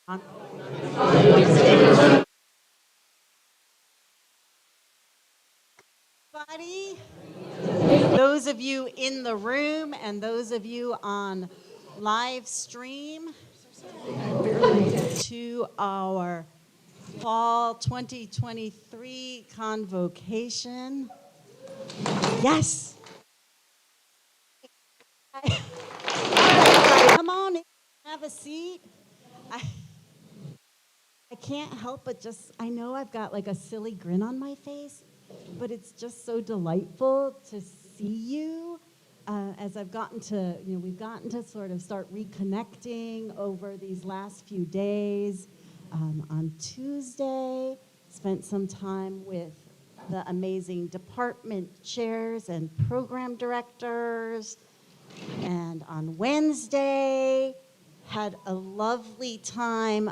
Everybody, those of you in the room and those of you on live stream to our fall 2023 convocation. Yes. Come on in, have a seat. I, I can't help but I know I've got like a silly grin on my face, but it's just so delightful to see you as we've gotten to sort of start reconnecting over these last few days. On Tuesday, spent some time with the amazing department chairs and program directors. And on Wednesday, had a lovely time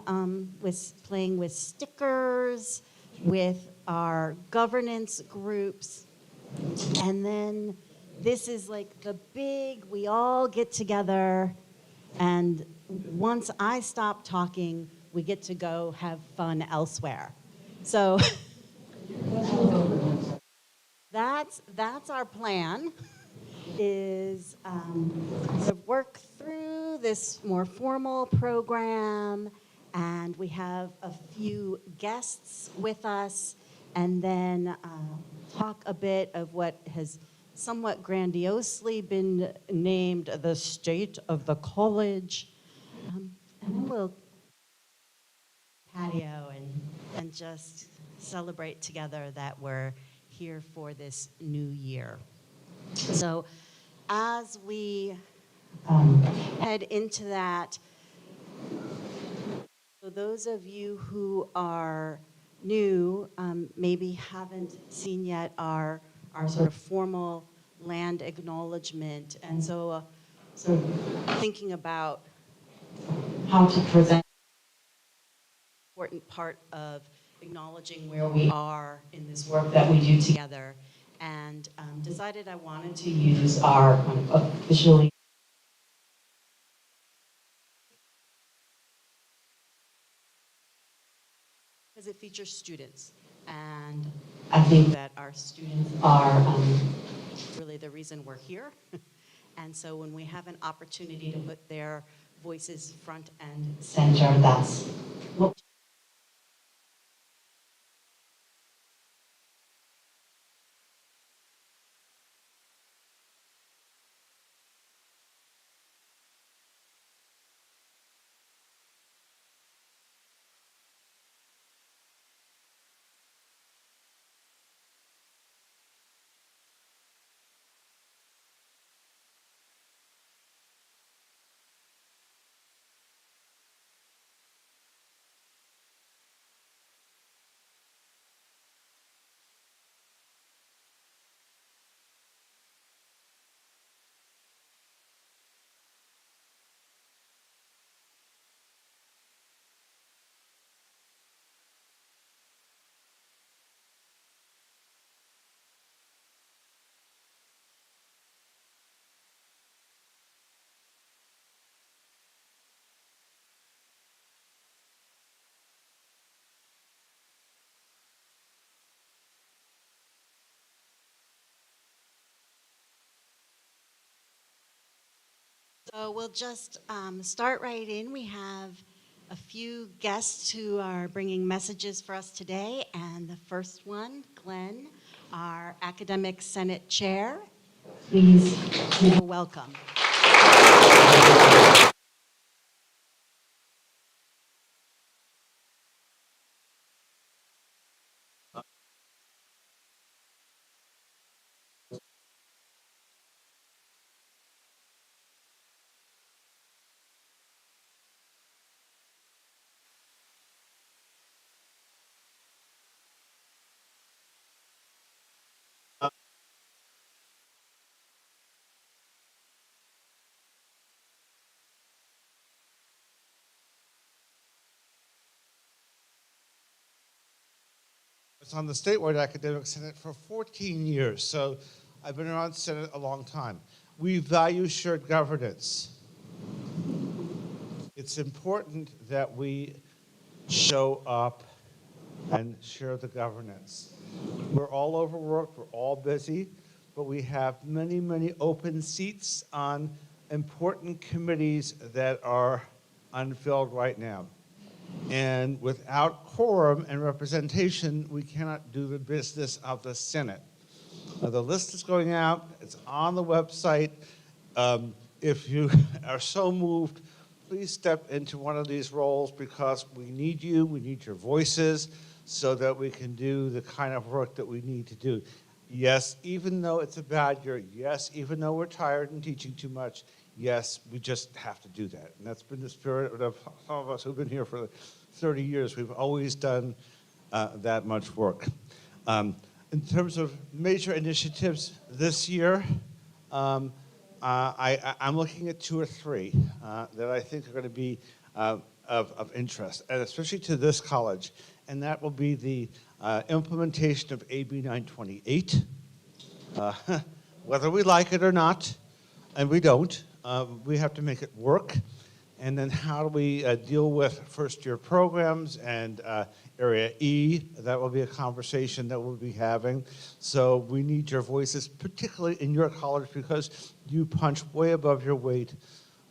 with playing with stickers, with our governance groups. And then this is like the big, we all get together, and once I stop talking, we get to go have fun elsewhere. So that's our plan, is to work through this more formal program, and we have a few guests with us, and then talk a bit of what has somewhat grandiosely been named the state of the college. And then we'll patio and just celebrate together that we're here for this new year. So as we head into that, so those of you who are new, maybe haven't seen yet our sort of formal land acknowledgement. And so thinking about how to present important part of acknowledging where we are in this work that we do together, and decided I wanted to use our kind of officially because it features students, and I think that our students are really the reason we're here. And so when we have an opportunity to put their voices front and center, that's what. So we'll just start right in. We have a few guests who are bringing messages for us today. And the first one, Glenn, our Academic Senate Chair. Please, welcome. I was on the statewide academic senate for 14 years, so I've been around Senate a long time. We value shared governance. It's important that we show up and share the governance. We're all overworked, we're all busy, but we have many, many open seats on important committees that are unfilled right now. And without quorum and representation, we cannot do the business of the Senate. The list is going out, it's on the website. If you are so moved, please step into one of these roles because we need you, we need your voices so that we can do the kind of work that we need to do. Yes, even though it's a bad year, yes, even though we're tired and teaching too much, yes, we just have to do that. And that's been the spirit of some of us who've been here for 30 years. We've always done that much work. In terms of major initiatives this year, I'm looking at 2 or 3 that I think are going to be of interest, and especially to this college. And that will be the implementation of AB 928. Whether we like it or not, and we don't, we have to make it work. And then how do we deal with first-year programs and Area E? That will be a conversation that we'll be having. So we need your voices, particularly in your college, because you punch way above your weight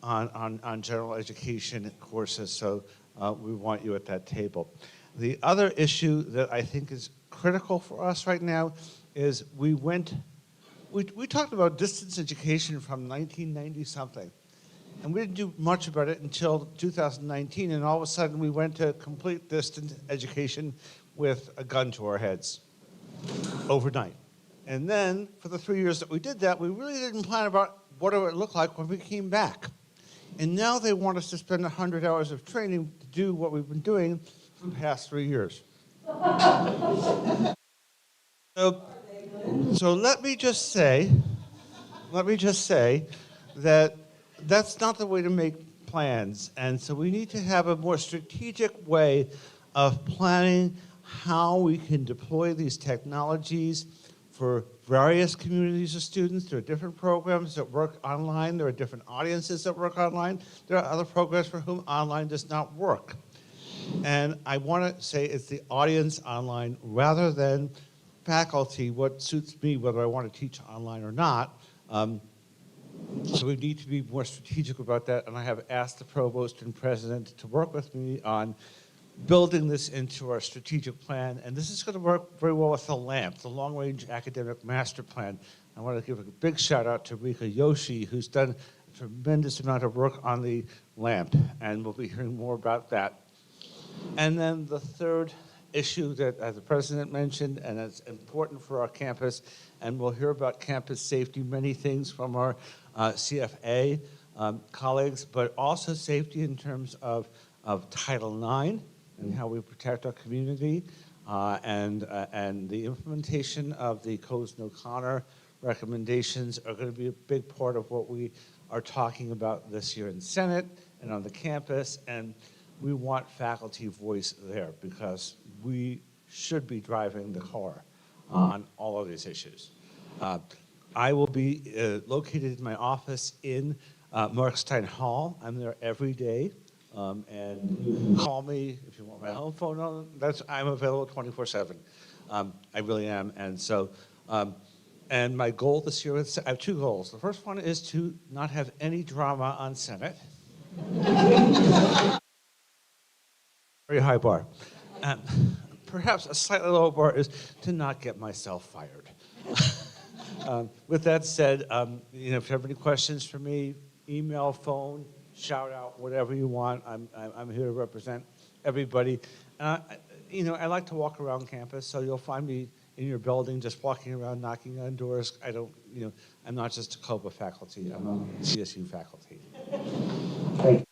on general education courses. So we want you at that table. The other issue that I think is critical for us right now is we talked about distance education from 1990-something. And we didn't do much about it until 2019, and all of a sudden we went to complete distance education with a gun to our heads overnight. And then, for the 3 years that we did that, we really didn't plan about what it would look like when we came back. And now they want us to spend 100 hours of training to do what we've been doing for the past 3 years. So let me just say that that's not the way to make plans. And so we need to have a more strategic way of planning how we can deploy these technologies for various communities of students. There are different programs that work online. There are different audiences that work online. There are other programs for whom online does not work. And I want to say it's the audience online rather than faculty, what suits me, whether I want to teach online or not. So we need to be more strategic about that, and I have asked the provost and president to work with me on building this into our strategic plan, and this is going to work very well with the LAMP, the Long Range Academic Master Plan. I want to give a big shout out to Rika Yoshi, who's done a tremendous amount of work on the LAMP, and we'll be hearing more about that. And then the third issue that the president mentioned, and it's important for our campus, and we'll hear about campus safety, many things from our CFA colleagues, but also safety in terms of Title IX and how we protect our community, and the implementation of the Cozen-O'Connor recommendations are going to be a big part of what we are talking about this year in Senate and on the campus, and we want faculty voice there because we should be driving the car on all of these issues. I will be located in my office in Markstein Hall. I'm there every day, and you can call me if you want my home phone on. I'm available 24/7. I really am, and so. And my goal this year is I have 2 goals. The first one is to not have any drama on Senate. Very high bar. Perhaps a slightly lower bar is to not get myself fired. With that said, if you have any questions for me, email, phone, shout out, whatever you want. I'm here to represent everybody. I like to walk around campus, so you'll find me in your building just walking around, knocking on doors. I'm not just a COBA faculty. I'm a CSU faculty. Right.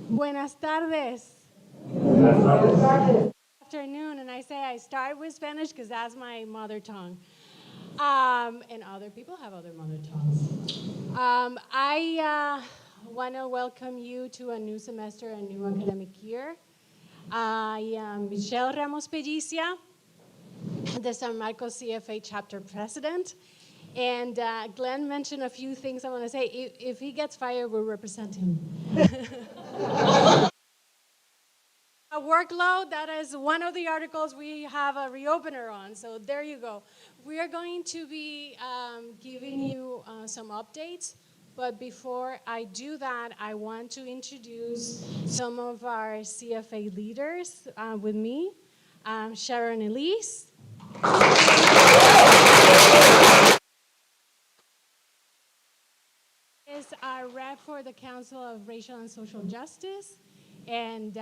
Buenas tardes. Afternoon, and I say I start with Spanish because that's my mother tongue. And other people have other mother tongues. I want to welcome you to a new semester, a new academic year. I am Michelle Ramos Pellicia, the San Marcos CFA chapter president. And Glenn mentioned a few things I want to say. If he gets fired, we'll represent him. A workload, that is one of the articles we have a reopener on. So there you go. We are going to be giving you some updates. But before I do that, I want to introduce some of our CFA leaders with me. Sharon Elise. Is our rep for the Council of Racial and Social Justice, and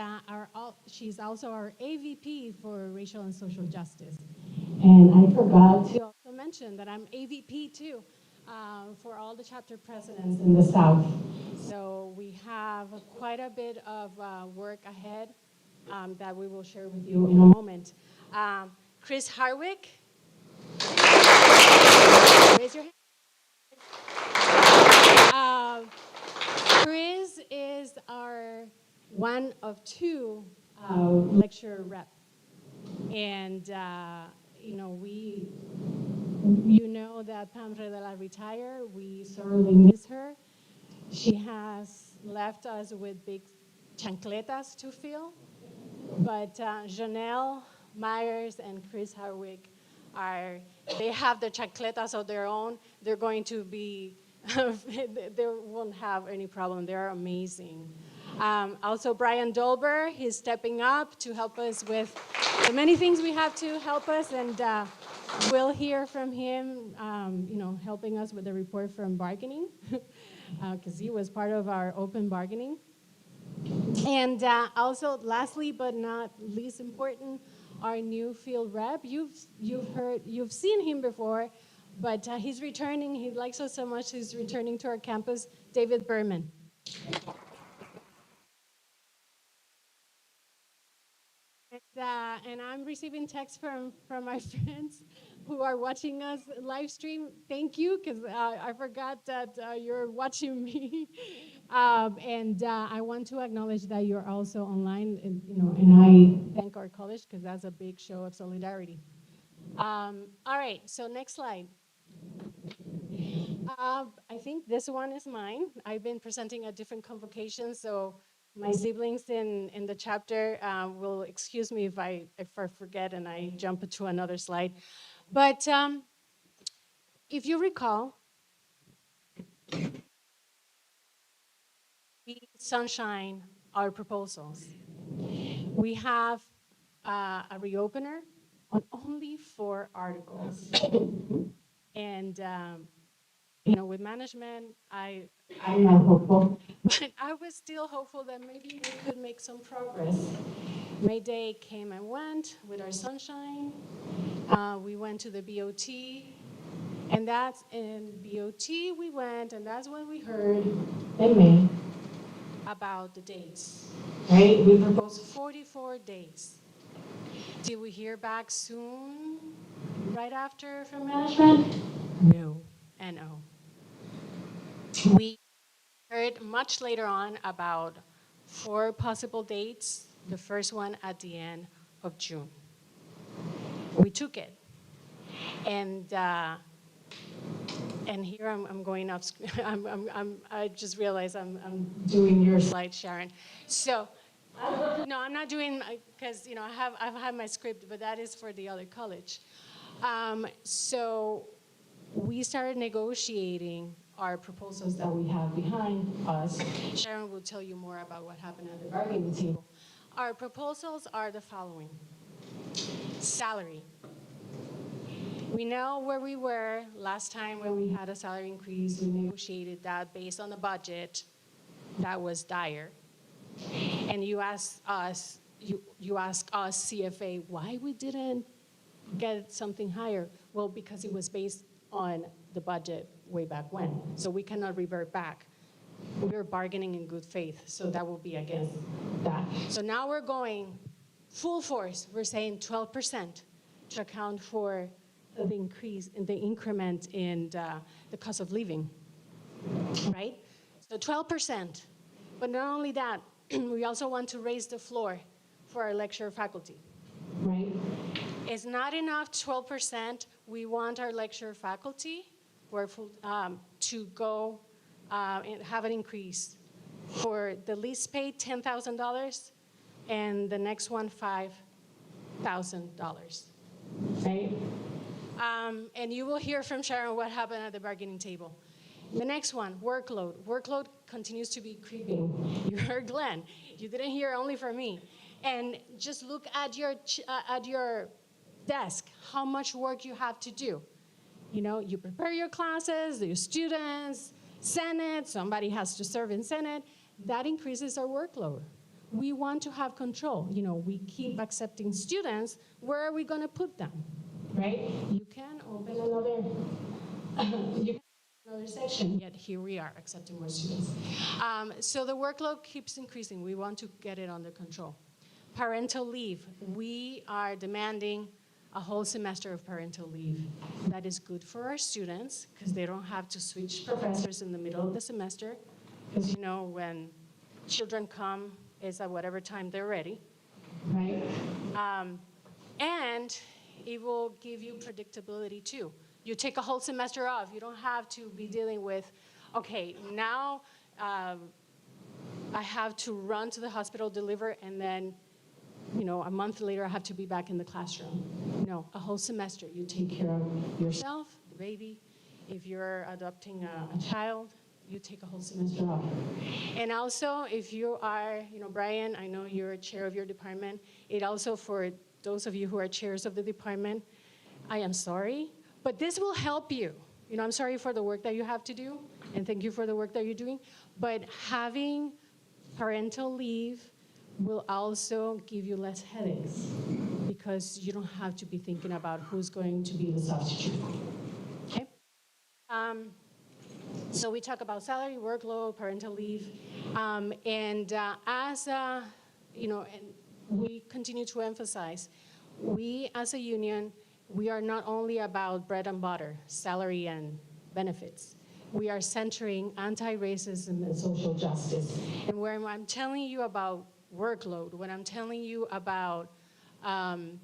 she's also our AVP for Racial and Social Justice. And I forgot to also mention that I'm AVP too for all the chapter presidents in the South. So we have quite a bit of work ahead that we will share with you in a moment. Chris Harwick, raise your hand. Chris is our one of two lecturer rep. And, you know that Pam Redela retired. We sorely miss her. She has left us with big chancletas to fill. But Janelle Myers and Chris Harwick they have the chancletas of their own. They're going to be, they won't have any problem. They're amazing. Also, Brian Dolber, he's stepping up to help us with the many things we have to help us, and we'll hear from him, helping us with the report from bargaining, because he was part of our open bargaining. And also, lastly but not least important, our new field rep. You've seen him before, but he's returning. He likes us so much. He's returning to our campus, David Berman. And I'm receiving texts from my friends who are watching us live stream. Thank you, because I forgot that you're watching me. And I want to acknowledge that you're also online, and I thank our college, because that's a big show of solidarity. All right, so next slide. I think this one is mine. I've been presenting at different convocations, so my siblings in the chapter will excuse me if I forget and I jump to another slide. But if you recall, we sunshine our proposals. We have a reopener on only 4 articles. And with management, I'm not hopeful, but I was still hopeful that maybe we could make some progress. May Day came and went with our sunshine. We went to the BOT, and that's in BOT we went, and that's when we heard in May about the dates, right? We proposed 44 days. Did we hear back soon, right after from management? No, and no. We heard much later on about 4 possible dates, the first one at the end of June. We took it. And here I'm going off. I just realized I'm doing your slide, Sharon. So, no, I'm not doing, because I've had my script, but that is for the other college. So we started negotiating our proposals that we have behind us. Sharon will tell you more about what happened at the bargaining table. Our proposals are the following. Salary. We know where we were last time when we had a salary increase. We negotiated that based on the budget that was dire. And you ask us, CFA, why we didn't get something higher? Well, because it was based on the budget way back when. So we cannot revert back. We're bargaining in good faith, so that will be against that. So now we're going full force. We're saying 12% to account for the increase in the increment in the cost of living, right? So 12%. But not only that, we also want to raise the floor for our lecturer faculty, right? It's not enough, 12%. We want our lecturer faculty to go and have an increase. For the least paid, $10,000, and the next one, $5,000, right? And you will hear from Sharon what happened at the bargaining table. The next one, workload. Workload continues to be creeping. You heard Glenn. You didn't hear only from me. And just look at your desk, how much work you have to do. You know, you prepare your classes, your students, Senate, somebody has to serve in Senate. That increases our workload. We want to have control. You know, we keep accepting students. Where are we going to put them, right? You can open another section, yet here we are accepting more students. So the workload keeps increasing. We want to get it under control. Parental leave. We are demanding a whole semester of parental leave. That is good for our students because they don't have to switch professors in the middle of the semester. Because you know, when children come, it's at whatever time they're ready, right? And it will give you predictability too. You take a whole semester off. You don't have to be dealing with, okay, now I have to run to the hospital, deliver, and then, you know, a month later I have to be back in the classroom. No, a whole semester. You take care of yourself, the baby. If you're adopting a child, you take a whole semester off. And also, if you are, you know, Brian, I know you're chair of your department. It also, for those of you who are chairs of the department, I am sorry, but this will help you. You know, I'm sorry for the work that you have to do, and thank you for the work that you're doing, but having parental leave will also give you less headaches because you don't have to be thinking about who's going to be the substitute. Okay? So we talk about salary, workload, parental leave, as you know, and we continue to emphasize, we as a union, we are not only about bread and butter, salary and benefits. We are centering anti-racism and social justice. And when I'm telling you about workload, when I'm telling you about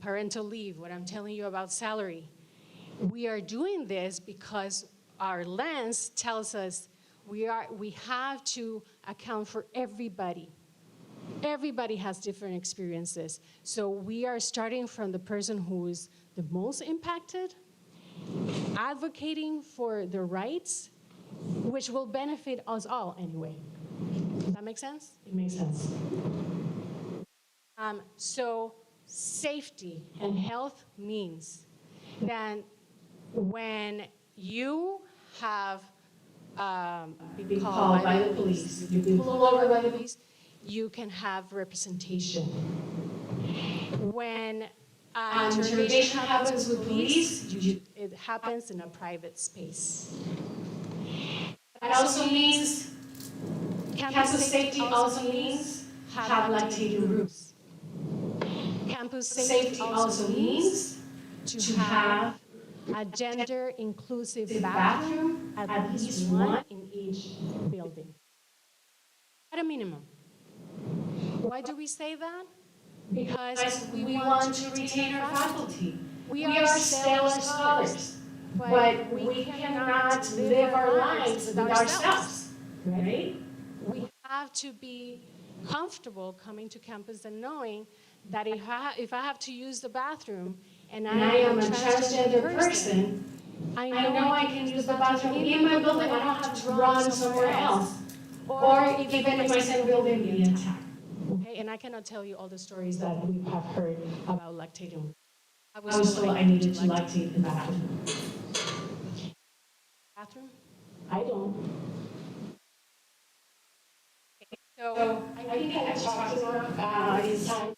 parental leave, when I'm telling you about salary, we are doing this because our lens tells us we have to account for everybody. Everybody has different experiences. So we are starting from the person who is the most impacted, advocating for their rights, which will benefit us all anyway. Does that make sense? It makes sense. So safety and health means that when you have been called by the police, you've been pulled over by the police, you can have representation. When interrogation happens with police, it happens in a private space. That also means campus safety also means have lactating rooms. Campus safety also means to have a gender-inclusive bathroom, at least one in each building. At a minimum. Why do we say that? Because we want to retain our faculty. We are stellar scholars, but we cannot live our lives with ourselves, right? We have to be comfortable coming to campus and knowing that if I have to use the bathroom and I am a transgender person, I know I can use the bathroom in my building. I don't have to run somewhere else. Or even if my son building be attacked. Okay, and I cannot tell you all the stories that we have heard about lactating. I was told I needed to lactate in the bathroom. Bathroom? I don't. Okay, so I think I talked about this time.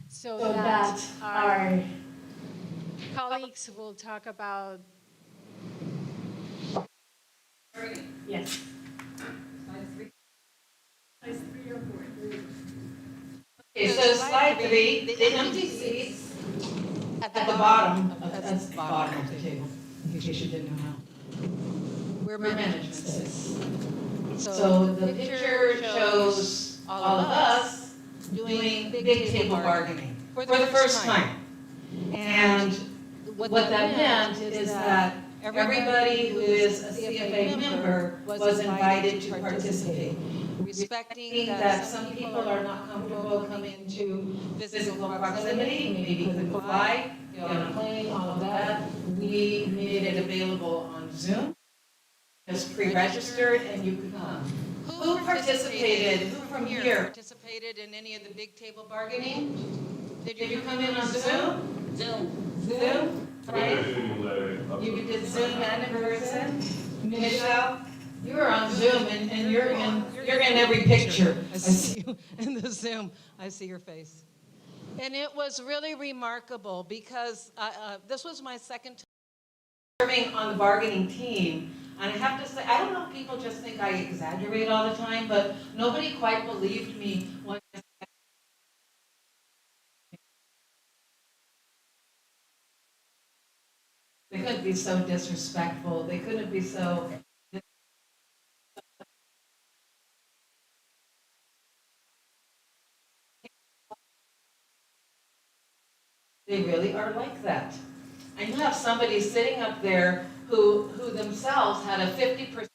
So that our colleagues will talk about. Yes. Okay, so slide 3, the empty seats at the bottom that's the bottom of the table, in case you didn't know how. Where management sits. So the picture shows all of us doing big table bargaining for the first time. And what that meant is that everybody who is a CFA member was invited to participate. Respecting that some people are not comfortable coming to physical proximity, maybe couldn't fly, get on a plane, all of that, we made it available on Zoom. It was pre-registered and you could come. Who participated? Who from here participated in any of the big table bargaining? Did you come in on Zoom? Zoom? Right? You did Zoom and in person? Michelle? You were on Zoom and you're in every picture. I see you in the Zoom. I see your face. And it was really remarkable because this was my second time serving on the bargaining team. And I have to say, I don't know if people just think I exaggerate all the time, but nobody quite believed me when I said they couldn't be so disrespectful. They couldn't be so. They really are like that. And you have somebody sitting up there who themselves had a 50%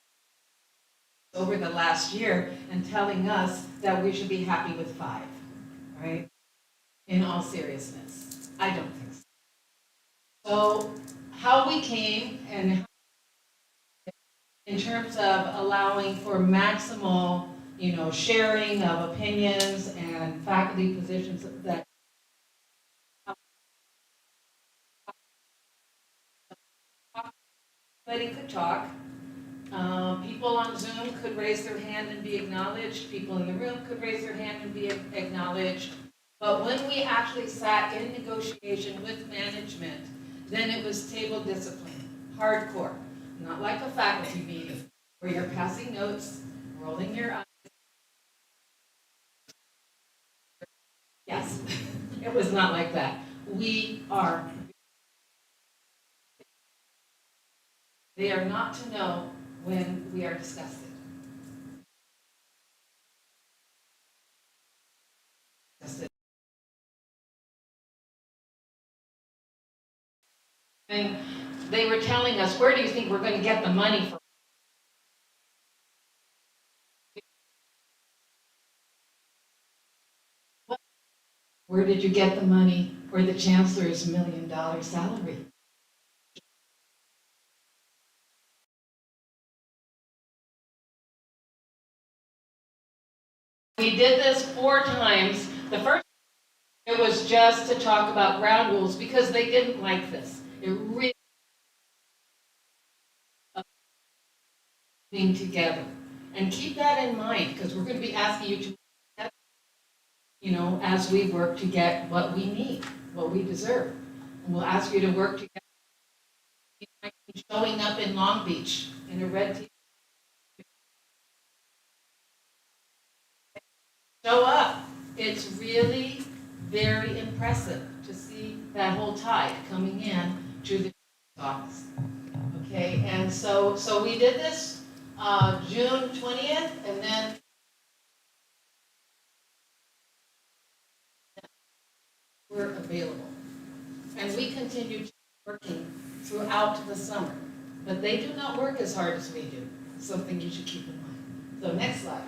over the last year and telling us that we should be happy with 5, right? In all seriousness, I don't think so. So how we came and in terms of allowing for maximal, sharing of opinions and faculty positions that anybody could talk. People on Zoom could raise their hand and be acknowledged. People in the room could raise their hand and be acknowledged. But when we actually sat in negotiation with management, then it was table discipline, hardcore. Not like a faculty meeting where you're passing notes, rolling your eyes. Yes, it was not like that. They are not to know when we are discussing. And they were telling us, where do you think we're going to get the money from? Where did you get the money for the chancellor's $1 million salary? We did this 4 times. The first it was just to talk about ground rules because they didn't like this. It really being together. And keep that in mind because we're going to be asking you to, as we work to get what we need, what we deserve. And we'll ask you to work together. Showing up in Long Beach in a red t-shirt. Show up. It's really very impressive to see that whole tide coming in to the office. Okay, and so we did this June 20th, and then we're available. And we continue working throughout the summer. But they do not work as hard as we do. Something you should keep in mind. So next slide.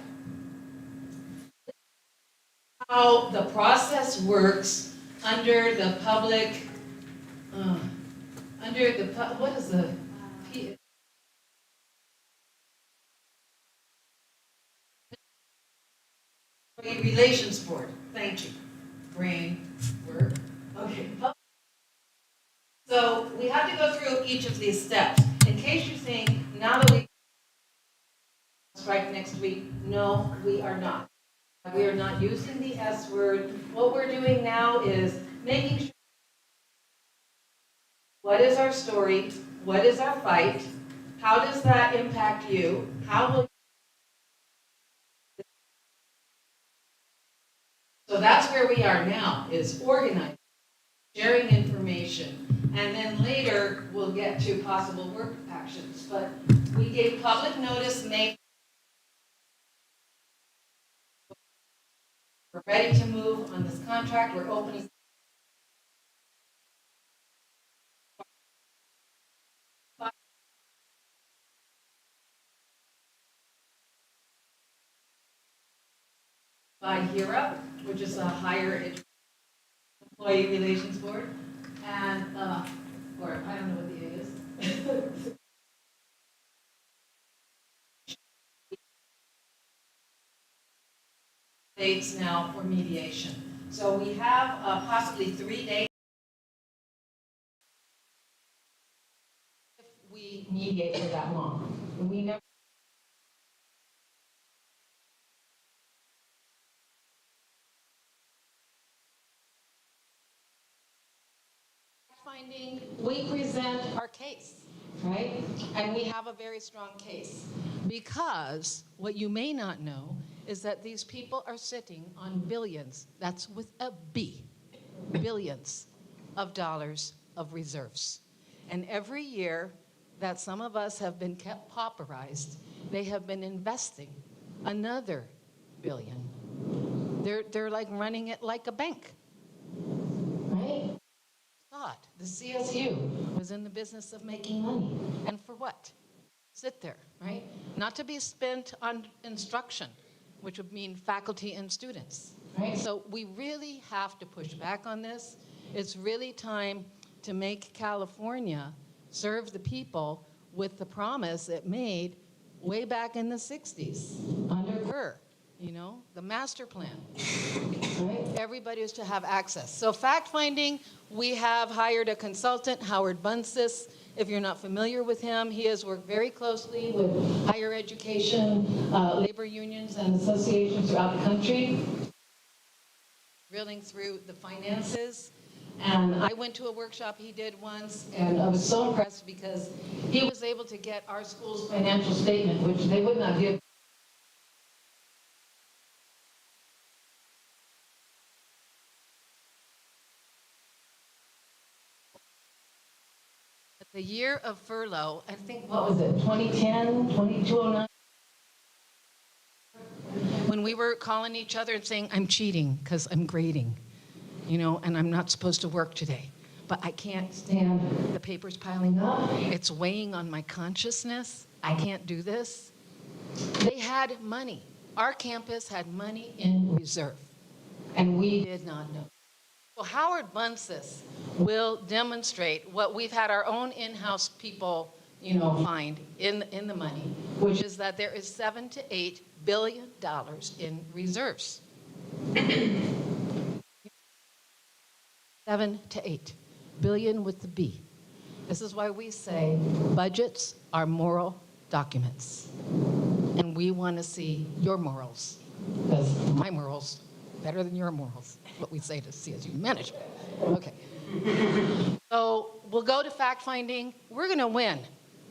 How the process works under the public, what is the Relations Board. Thank you. Brain work. Okay. So we have to go through each of these steps. In case you think, now that we strike next week, no, we are not. We are not using the S word. What we're doing now is making sure what is our story, what is our fight, how does that impact you, how will so that's where we are now, is organizing, sharing information, and then later we'll get to possible work actions. But we gave public notice May. We're ready to move on this contract. We're opening by HERA, which is a higher education employee relations board, and or I don't know what the A is. Dates now for mediation. So we have possibly 3 days if we mediate for that long. We never finding, we present our case, right? And we have a very strong case. Because what you may not know is that these people are sitting on billions, that's with a B, billions of dollars of reserves. And every year that some of us have been kept pauperized, they have been investing another billion. They're like running it like a bank, right? Thought the CSU was in the business of making money. And for what? Sit there, right? Not to be spent on instruction, which would mean faculty and students, right? So we really have to push back on this. It's really time to make California serve the people with the promise it made way back in the 60s under her, you know, the master plan. Right? Everybody is to have access. So fact finding, we have hired a consultant, Howard Bunsis. If you're not familiar with him, he has worked very closely with higher education, labor unions and associations throughout the country, drilling through the finances. And I went to a workshop he did once, and I was so impressed because he was able to get our school's financial statement, which they would not give. The year of furlough, I think, what was it, 2010, 2209? When we were calling each other and saying, I'm cheating because I'm grading, you know, and I'm not supposed to work today. But I can't stand the papers piling up. It's weighing on my consciousness. I can't do this. They had money. Our campus had money in reserve, and we did not know. Well, Howard Bunsis will demonstrate what we've had our own in-house people, you know, find in the money, which is that there is $7 to $8 billion in reserves. 7 to 8 billion with the B. This is why we say budgets are moral documents, and we want to see your morals, because my morals better than your morals, what we say to CSU management. Okay. So we'll go to fact finding. We're going to win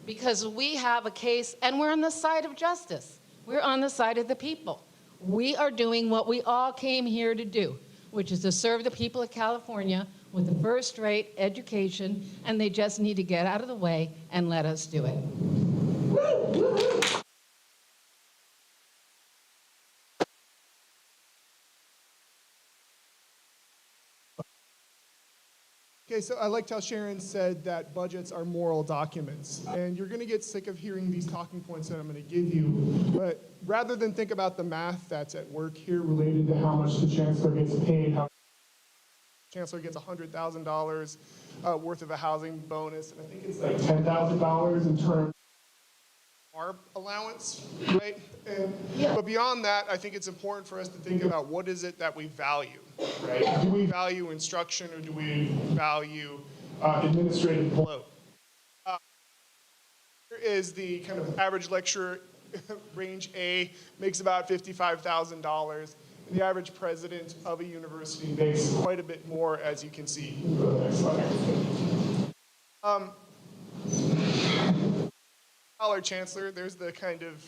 because we have a case and we're on the side of justice. We're on the side of the people. We are doing what we all came here to do, which is to serve the people of California with a first-rate education, and they just need to get out of the way and let us do it. Okay, so I liked how Sharon said that budgets are moral documents. And you're going to get sick of hearing these talking points that I'm going to give you. But rather than think about the math that's at work here related to how much the chancellor gets paid, how the chancellor gets $100,000 worth of a housing bonus, and I think it's like $10,000 in terms our allowance, right? But beyond that, I think it's important for us to think about what is it that we value, right? Do we value instruction or do we value administrative bloat? Here is the kind of average lecturer, range A, makes about $55,000. The average president of a university makes quite a bit more, as you can see. Go to the next slide. Dollar chancellor, there's the kind of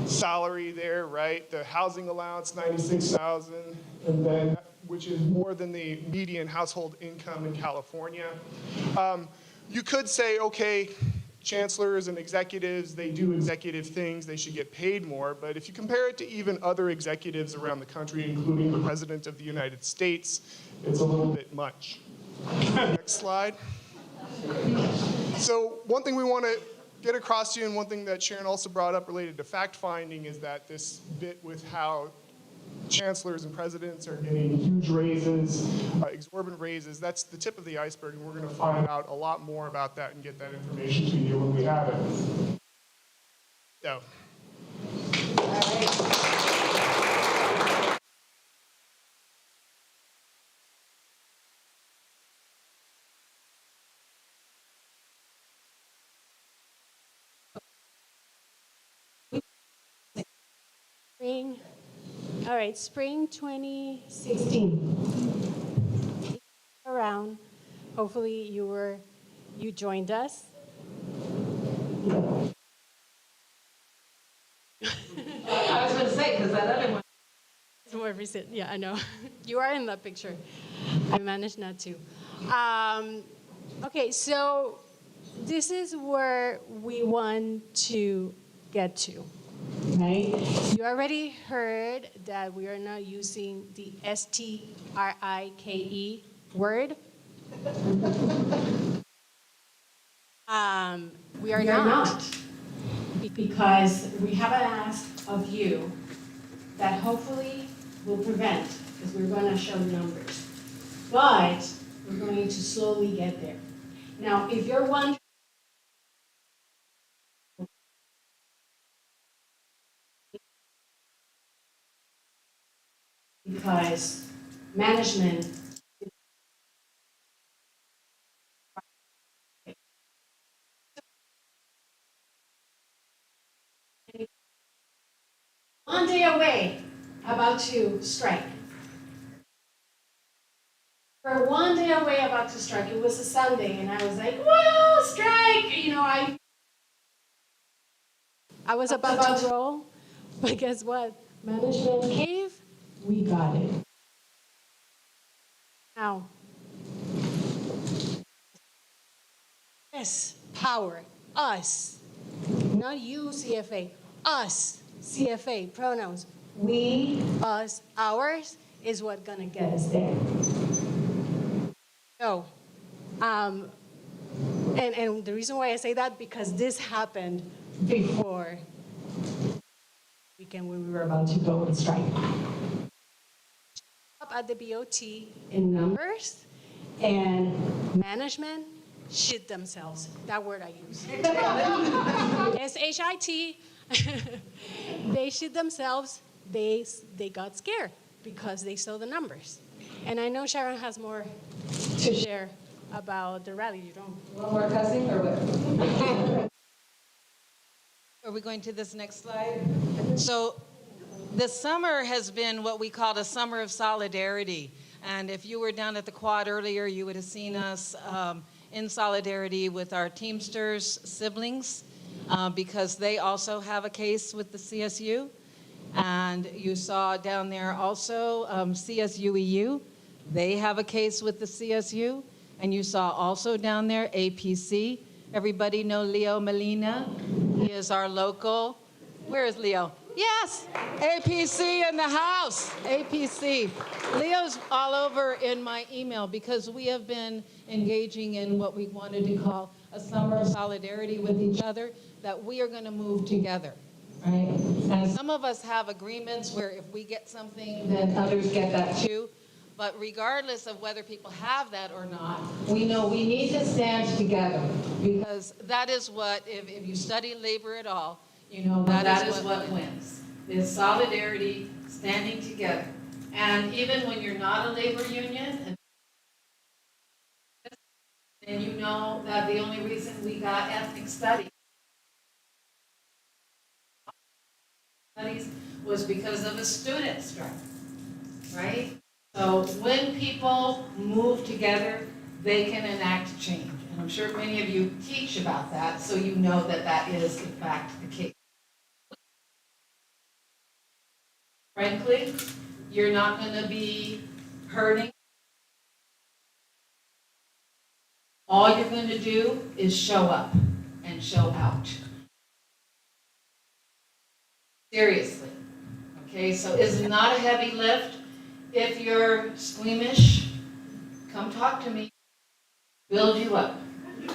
salary there, right? The housing allowance, $96,000, and then which is more than the median household income in California. You could say, okay, chancellors and executives, they do executive things, they should get paid more. But if you compare it to even other executives around the country, including the President of the United States, it's a little bit much. Next slide. So one thing we want to get across to you, and one thing that Sharon also brought up related to fact-finding, is that this bit with how chancellors and presidents are getting huge raises, exorbitant raises, that's the tip of the iceberg, and we're going to find out a lot more about that and get that information to you when we have it. So. Spring, all right, spring 2016. Around, hopefully you joined us. I was going to say, because that other one. It's more recent, yeah, I know. You are in that picture. I managed not to. Okay, so this is where we want to get to, right? You already heard that we are not using the STRIKE word. We are not, because we have an ask of you that hopefully will prevent, because we're going to show numbers, but we're going to slowly get there. Now, if you're wondering, because management one day away about to strike. We're one day away about to strike. It was a Sunday, and I was like, well, strike! You know, I was about to roll, but guess what? Management cave, we got it. Now, yes, power, us, not you, CFA, us, CFA, pronouns. We, us, ours is what gonna get us there. So, and the reason why I say that, because this happened before the weekend when we were about to go and strike. Up at the BOT in numbers, and management shit themselves. That word I use. SHIT. They shit themselves. They got scared because they saw the numbers. And I know Sharon has more to share about the rally. You don't. One more cussing or what? Are we going to this next slide? So the summer has been what we call the summer of solidarity. And if you were down at the quad earlier, you would have seen us in solidarity with our Teamsters siblings because they also have a case with the CSU. And you saw down there also CSUEU. They have a case with the CSU. And you saw also down there APC. Everybody know Leo Molina? He is our local. Where is Leo? Yes, APC in the house. APC. Leo's all over in my email because we have been engaging in what we wanted to call a summer of solidarity with each other, that we are going to move together. Right? And some of us have agreements where if we get something, then others get that too. But regardless of whether people have that or not, we know we need to stand together because that is what, if you study labor at all, you know that is what wins. Is solidarity, standing together. And even when you're not a labor union, and you know that the only reason we got ethnic studies was because of a student strike, right? So when people move together, they can enact change. And I'm sure many of you teach about that, so you know that that is, in fact, the case. Frankly, you're not going to be hurting. All you're going to do is show up. and show out. Seriously. Okay, so it's not a heavy lift. If you're squeamish, come talk to me. Build you up.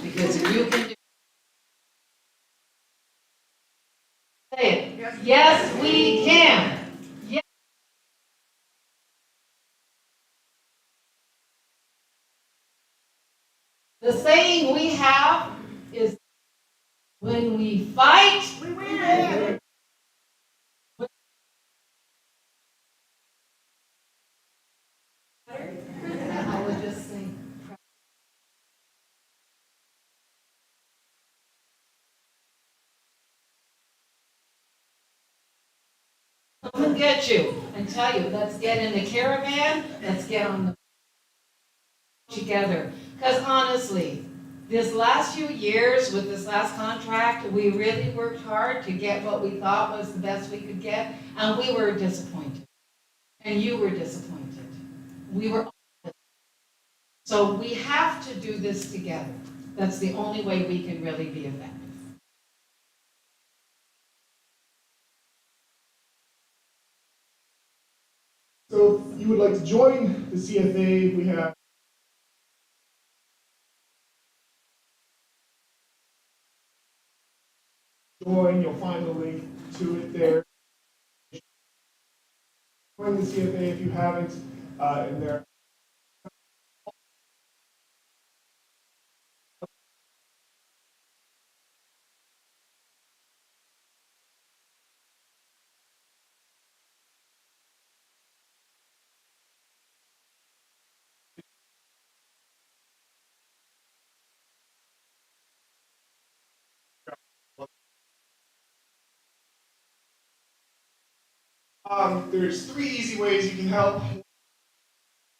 Because if you can do say it. Yes, we can. Yes. The saying we have is when we fight, we win. I was just saying. Come and get you and tell you, let's get in the caravan, let's get on the together. Because honestly, this last few years with this last contract, we really worked hard to get what we thought was the best we could get, and we were disappointed. And you were disappointed. We were all disappointed. So we have to do this together. That's the only way we can really be effective. So if you would like to join the CFA, we have join, you'll find the link to it there. Join the CFA if you haven't, and there. There's 3 easy ways you can help.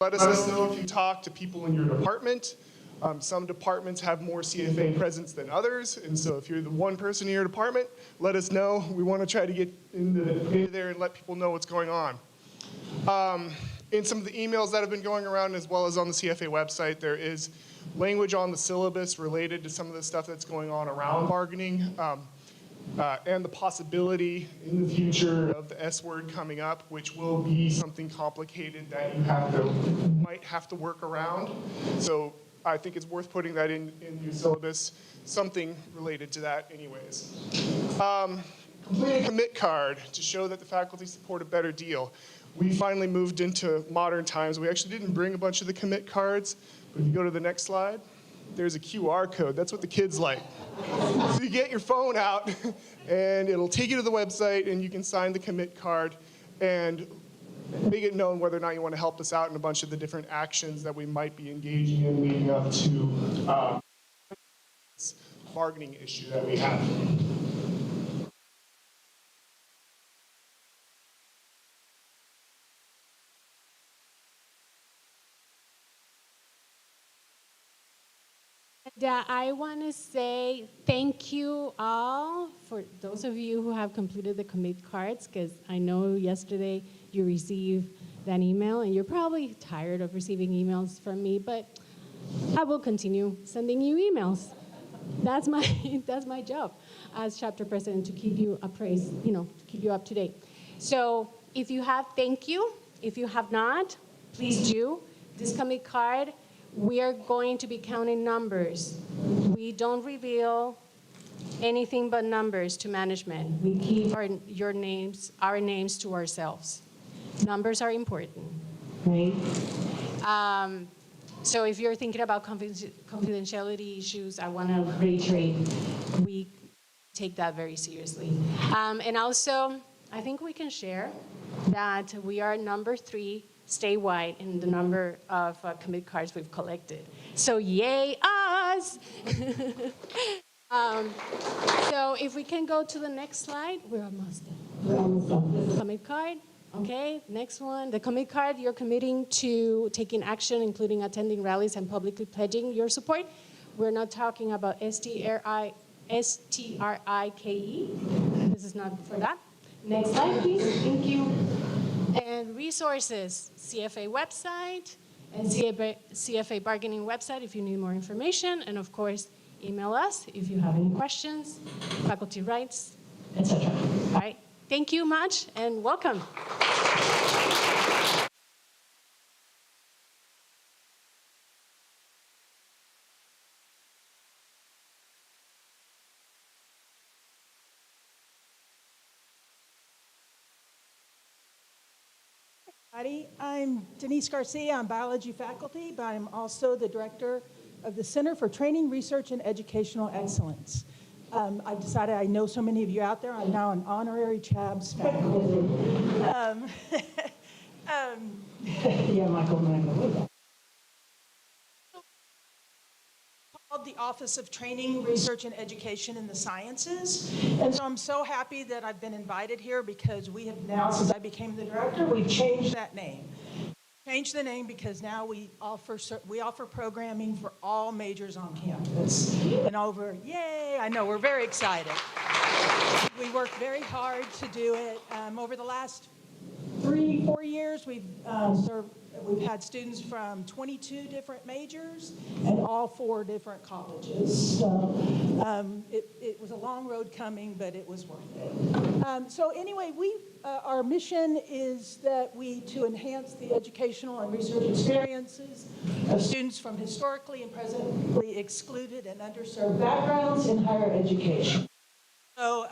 Let us know if you talk to people in your department. Some departments have more CFA presence than others, and so if you're the one person in your department, let us know. We want to try to get into there and let people know what's going on. In some of the emails that have been going around, as well as on the CFA website, there is language on the syllabus related to some of the stuff that's going on around bargaining, and the possibility in the future of the S word coming up, which will be something complicated that you might have to work around. So I think it's worth putting that in your syllabus, something related to that anyways. Complete a commit card to show that the faculty support a better deal. We finally moved into modern times. We actually didn't bring a bunch of the commit cards, but if you go to the next slide, there's a QR code. That's what the kids like. So you get your phone out, and it'll take you to the website, and you can sign the commit card and make it known whether or not you want to help us out in a bunch of the different actions that we might be engaging in leading up to this bargaining issue that we have. I want to say thank you all for those of you who have completed the commit cards, because I know yesterday you received that email, and you're probably tired of receiving emails from me, but I will continue sending you emails. That's my job as chapter president, to keep you appraised, to keep you up to date. So if you have, thank you. If you have not, please do. This commit card, we are going to be counting numbers. We don't reveal anything but numbers to management. We keep our names to ourselves. Numbers are important, right? So if you're thinking about confidentiality issues, I want to reiterate, we take that very seriously. And also, I think we can share that we are number 3 statewide in the number of commit cards we've collected. So yay us! So if we can go to the next slide, we're almost done. Commit card, okay, next one. The commit card, you're committing to taking action, including attending rallies and publicly pledging your support. We're not talking about STRIKE. This is not for that. Next slide, please. Thank you. And resources, CFA website and CFA bargaining website if you need more information. And of course, email us if you have any questions, faculty rights, etc. All right, thank you much and welcome. Everybody, I'm Denise Garcia. I'm biology faculty, but I'm also the director of the Center for Training, Research, and Educational Excellence. I decided I know so many of you out there. I'm now an honorary Chabbs faculty. Yeah, Michael. Called the Office of Training, Research, and Education in the Sciences. And so I'm so happy that I've been invited here because we have now, since I became the director, we've changed that name. Changed the name because now we offer programming for all majors on campus. And yay, I know, we're very excited. We worked very hard to do it. Over the last 3-4 years, we've had students from 22 different majors and all 4 different colleges. So it was a long road coming, but it was worth it. So anyway, our mission is that to enhance the educational and research experiences of students from historically and presently excluded and underserved backgrounds in higher education. So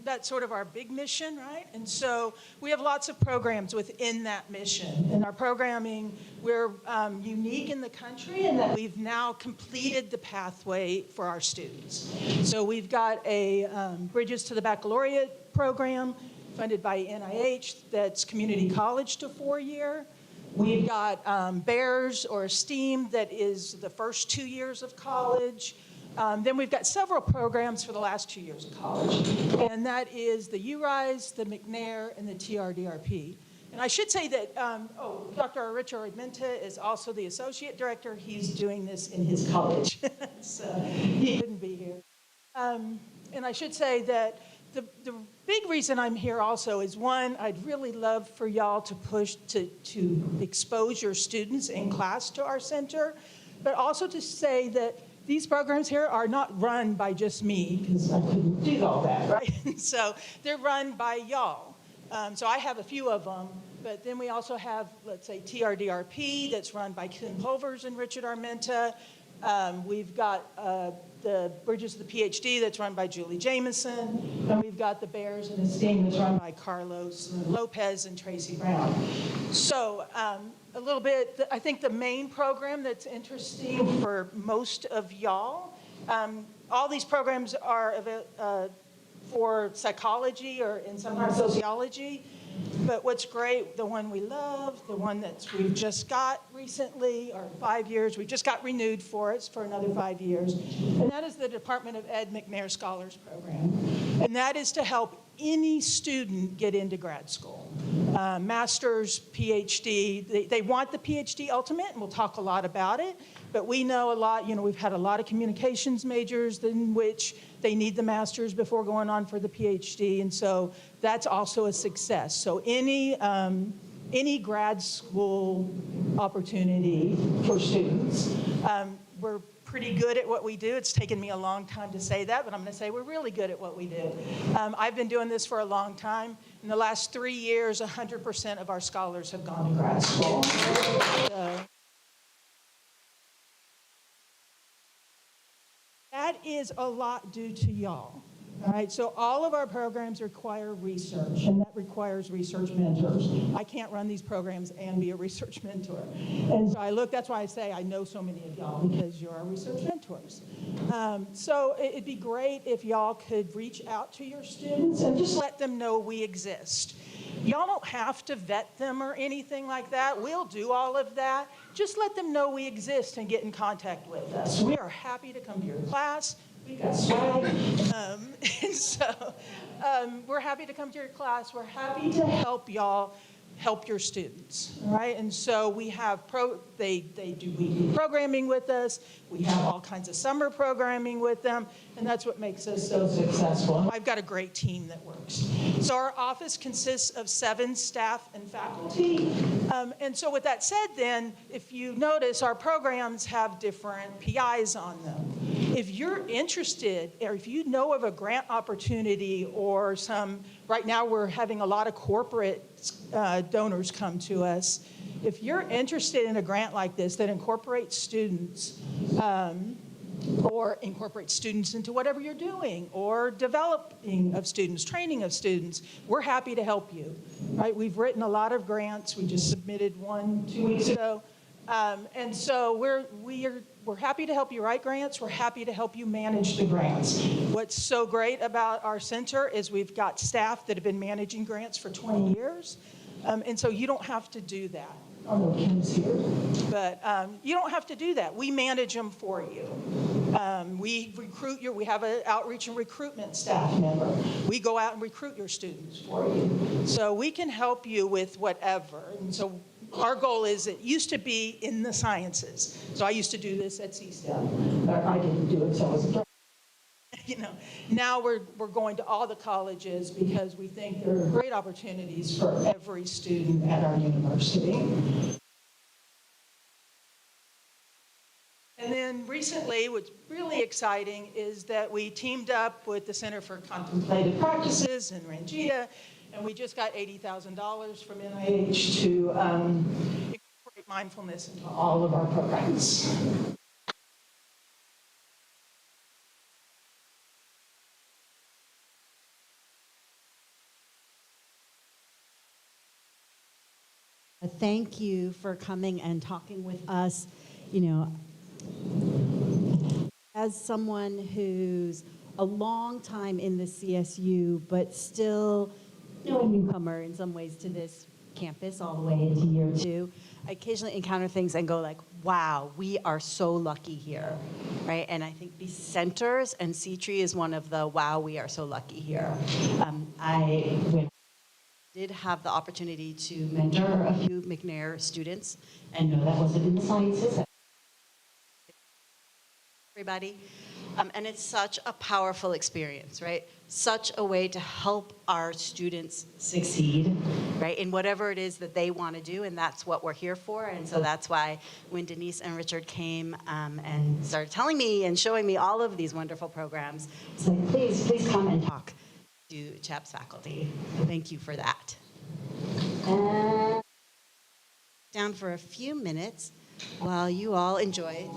that's sort of our big mission, right? And so we have lots of programs within that mission. In our programming, we're unique in the country in that we've now completed the pathway for our students. So we've got a Bridges to the Baccalaureate program funded by NIH that's community college to 4-year. We've got BEARS or STEAM that is the first 2 years of college. Then we've got several programs for the last 2 years of college, and that is the URISE, the McNair, and the TRDRP. And I should say that, Dr. Richard Armenta is also the associate director. He's doing this in his college, so he couldn't be here. And I should say that the big reason I'm here also is, one, I'd really love for y'all to push to expose your students in class to our center, but also to say that these programs here are not run by just me, because I couldn't do all that, right? So they're run by y'all. So I have a few of them, but then we also have, let's say, TRDRP that's run by Kim Pulvers and Richard Armenta. We've got the Bridges to the PhD that's run by Julie Jameson. And we've got the Bears and Esteem that's run by Carlos Lopez and Tracy Brown. So a little bit, I think the main program that's interesting for most of y'all, all these programs are for psychology or in some part sociology. But what's great, the one we love, the one that we've just got recently, or 5 years, we just got renewed for it for another 5 years, and that is the Department of Ed McNair Scholars Program. And that is to help any student get into grad school. Master's, PhD, they want the PhD ultimate, and we'll talk a lot about it, but we know a lot, we've had a lot of communications majors in which they need the master's before going on for the PhD, and so that's also a success. So any grad school opportunity for students, we're pretty good at what we do. It's taken me a long time to say that, but I'm going to say we're really good at what we do. I've been doing this for a long time. In the last 3 years, 100% of our scholars have gone to grad school. That is a lot due to y'all. All right, so all of our programs require research, and that requires research mentors. I can't run these programs and be a research mentor. And so that's why I say I know so many of y'all, because you're our research mentors. So it'd be great if y'all could reach out to your students and just let them know we exist. Y'all don't have to vet them or anything like that. We'll do all of that. Just let them know we exist and get in contact with us. We are happy to come to your class. We've got swag. And so we're happy to come to your class. We're happy to help y'all help your students, all right? And so we have, they do weekly programming with us. We have all kinds of summer programming with them, and that's what makes us so successful. I've got a great team that works. So our office consists of 7 staff and faculty. And so with that said then, if you notice, our programs have different PIs on them. if you're interested, or if you know of a grant opportunity or some, right now we're having a lot of corporate donors come to us. If you're interested in a grant like this that incorporates students, or incorporate students into whatever you're doing, or developing of students, training of students, we're happy to help you, right? We've written a lot of grants. We just submitted one 2 weeks ago. And so we're happy to help you write grants. We're happy to help you manage the grants. What's so great about our center is we've got staff that have been managing grants for 20 years. And so you don't have to do that. Oh, no, Kim's here. But you don't have to do that. We manage them for you. We have an outreach and recruitment staff member. We go out and recruit your students for you. So we can help you with whatever. And so our goal is, it used to be in the sciences. So I used to do this at CSUSM, but I didn't do it, so I was a now we're going to all the colleges because we think there are great opportunities for every student at our university. And then recently, what's really exciting is that we teamed up with the Center for Contemplative Practices in Rangia, and we just got $80,000 from NIH to incorporate mindfulness into all of our programs. Thank you for coming and talking with us. You know, as someone who's a long time in the CSU, but still a newcomer in some ways to this campus all the way into year 2, I occasionally encounter things and go like, wow, we are so lucky here, right? And I think these centers, and C-Tree is one of the, wow, we are so lucky here. I did have the opportunity to mentor a few McNair students, and no, that wasn't in the sciences. Everybody. And it's such a powerful experience, right? Such a way to help our students succeed, right? In whatever it is that they want to do, and that's what we're here for. And so that's why when Denise and Richard came and started telling me and showing me all of these wonderful programs, it's like, please come and talk to Chabbs faculty. Thank you for that. Down for a few minutes while you all enjoy.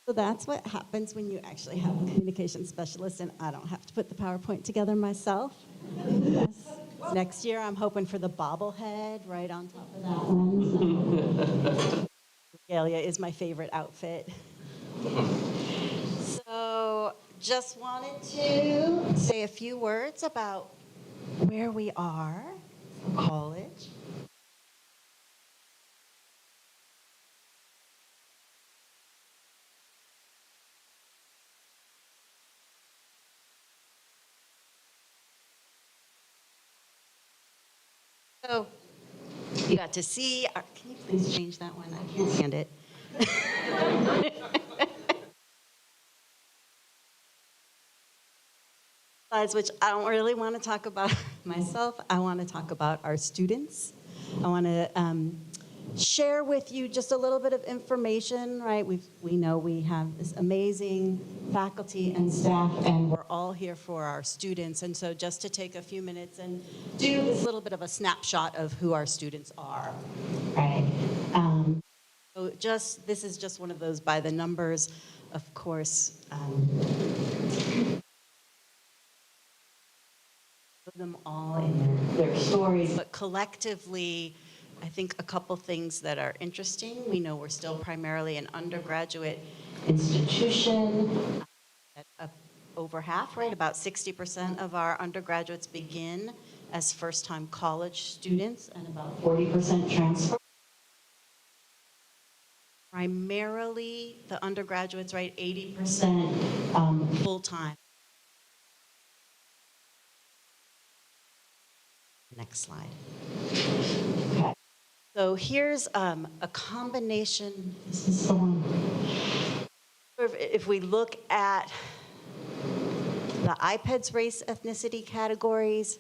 So that's what happens when you actually have a communication specialist, and I don't have to put the PowerPoint together myself. Yes. Next year, I'm hoping for the bobblehead right on top of that one. Regalia is my favorite outfit. So just wanted to say a few words about where we are for college. So you got to see, can you please change that one? I can't stand it. Slides, which I don't really want to talk about myself. I want to talk about our students. I want to share with you just a little bit of information, right? We know we have this amazing faculty and staff, and we're all here for our students. And so just to take a few minutes and do this little bit of a snapshot of who our students are, right? So this is just one of those by the numbers, of course. Them all in their stories, but collectively, I think a couple things that are interesting. We know we're still primarily an undergraduate institution. Over half, right? About 60% of our undergraduates begin as first-time college students, and about 40% transfer. Primarily, the undergraduates, right? 80% full-time. Next slide. Okay. So here's a combination. This is the one. If we look at the IPEDS race ethnicity categories,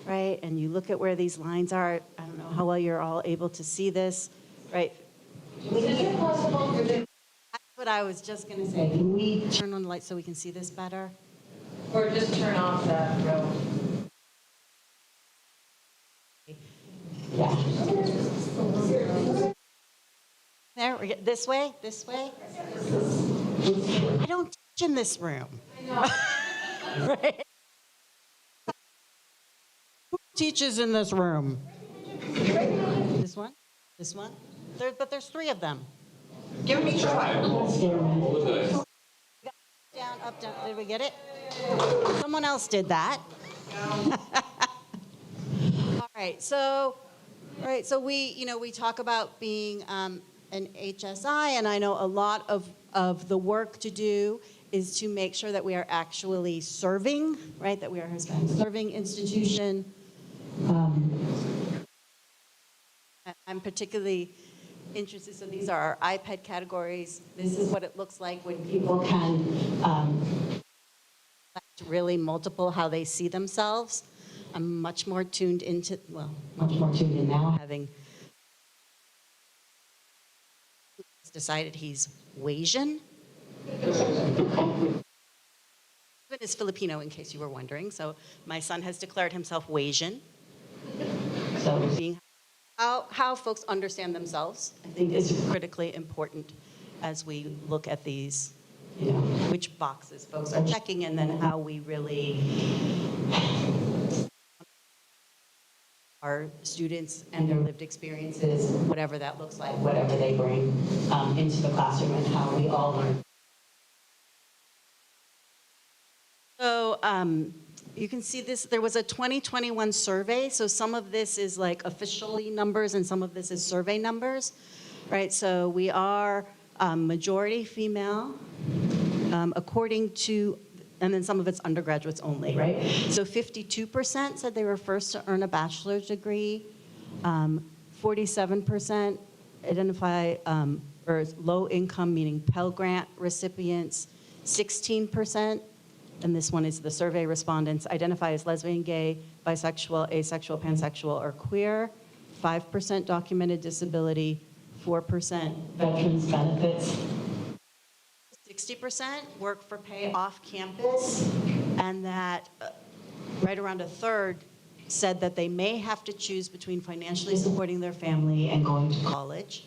right, and you look at where these lines are, I don't know how well you're all able to see this, right? That's what I was just going to say. Can we turn on the light so we can see this better? Or just turn off that row. Yeah. There, we get this way. I don't teach in this room. I know. Right? Who teaches in this room? This one? But there's three of them. Give me a try. Down, up, down. Did we get it? Someone else did that. All right, so we talk about being an HSI, and I know a lot of the work to do is to make sure that we are actually serving, right? That we are a serving institution. I'm particularly interested, so these are our IPED categories. This is what it looks like when people can really multiple how they see themselves. I'm much more tuned in now, having decided he's Wasian. Husband is Filipino, in case you were wondering. So my son has declared himself Wasian. So being how folks understand themselves, I think, is critically important as we look at these, which boxes folks are checking, and then how we really our students and their lived experiences, whatever that looks like, whatever they bring into the classroom, and how we all learn. So you can see this, there was a 2021 survey, so some of this is like officially numbers and some of this is survey numbers, right? So we are majority female, according to, and then some of it's undergraduates only, right? So 52% said they were first to earn a bachelor's degree, 47% identify or low income, meaning Pell Grant recipients, 16%, and this one is the survey respondents, identify as lesbian, gay, bisexual, asexual, pansexual, or queer, 5% documented disability, 4% veterans benefits, 60% work for pay off campus, and that right around a third said that they may have to choose between financially supporting their family and going to college.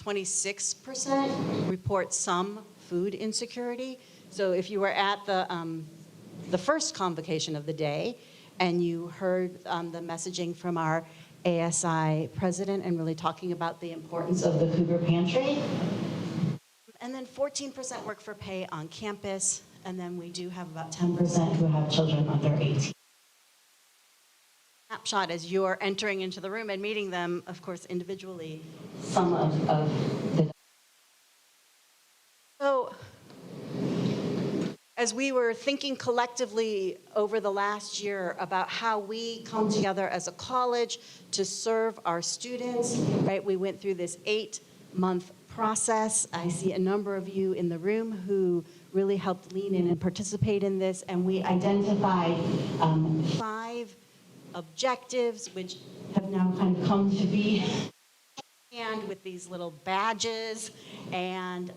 26% report some food insecurity. So if you were at the first convocation of the day and you heard the messaging from our ASI president and really talking about the importance of the Cougar Pantry. And then 14% work for pay on campus, and then we do have about 10% who have children under 18. Snapshot as you're entering into the room and meeting them, of course, individually, some of the. So, as we were thinking collectively over the last year about how we come together as a college to serve our students, right? We went through this 8-month process. I see a number of you in the room who really helped lean in and participate in this, and we identified 5 objectives, which have now kind of come to be, and with these little badges and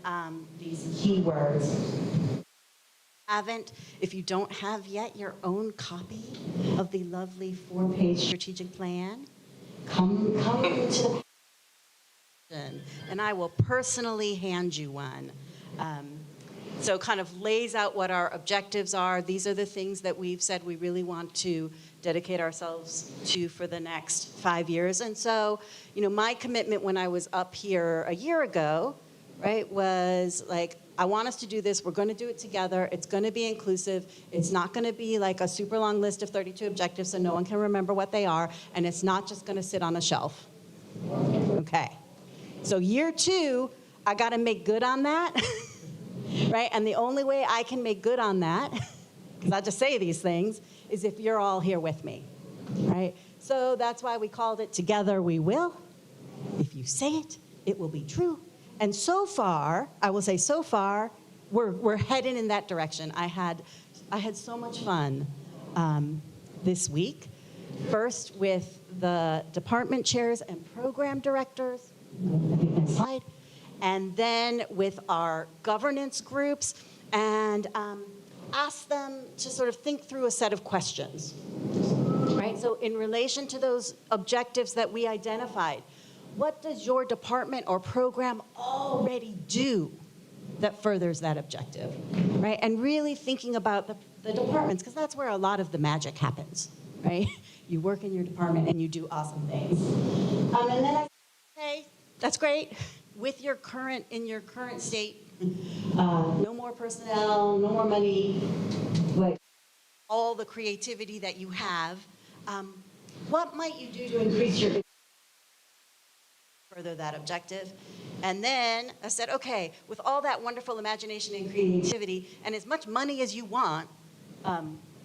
these keywords. If you don't have yet your own copy of the lovely 4-page strategic plan, come to the and I will personally hand you one. So kind of lays out what our objectives are. These are the things that we've said we really want to dedicate ourselves to for the next 5 years. And so, my commitment when I was up here a year ago, right, was like, I want us to do this. We're going to do it together. It's going to be inclusive. It's not going to be like a super long list of 32 objectives so no one can remember what they are. And it's not just going to sit on a shelf. Okay. So year 2, I got to make good on that. Right? And the only way I can make good on that, because I just say these things, is if you're all here with me. Right? So that's why we called it Together We Will. If you say it, it will be true. And so far, I will say so far, we're heading in that direction. I had so much fun this week. First with the department chairs and program directors, slide, and then with our governance groups, and asked them to sort of think through a set of questions. Right? So in relation to those objectives that we identified, what does your department or program already do that furthers that objective, right? And really thinking about the departments, because that's where a lot of the magic happens, right? You work in your department and you do awesome things. And then I say, that's great. In your current state, no more personnel, no more money, like all the creativity that you have. What might you do to increase your further that objective? And then I said, okay, with all that wonderful imagination and creativity and as much money as you want,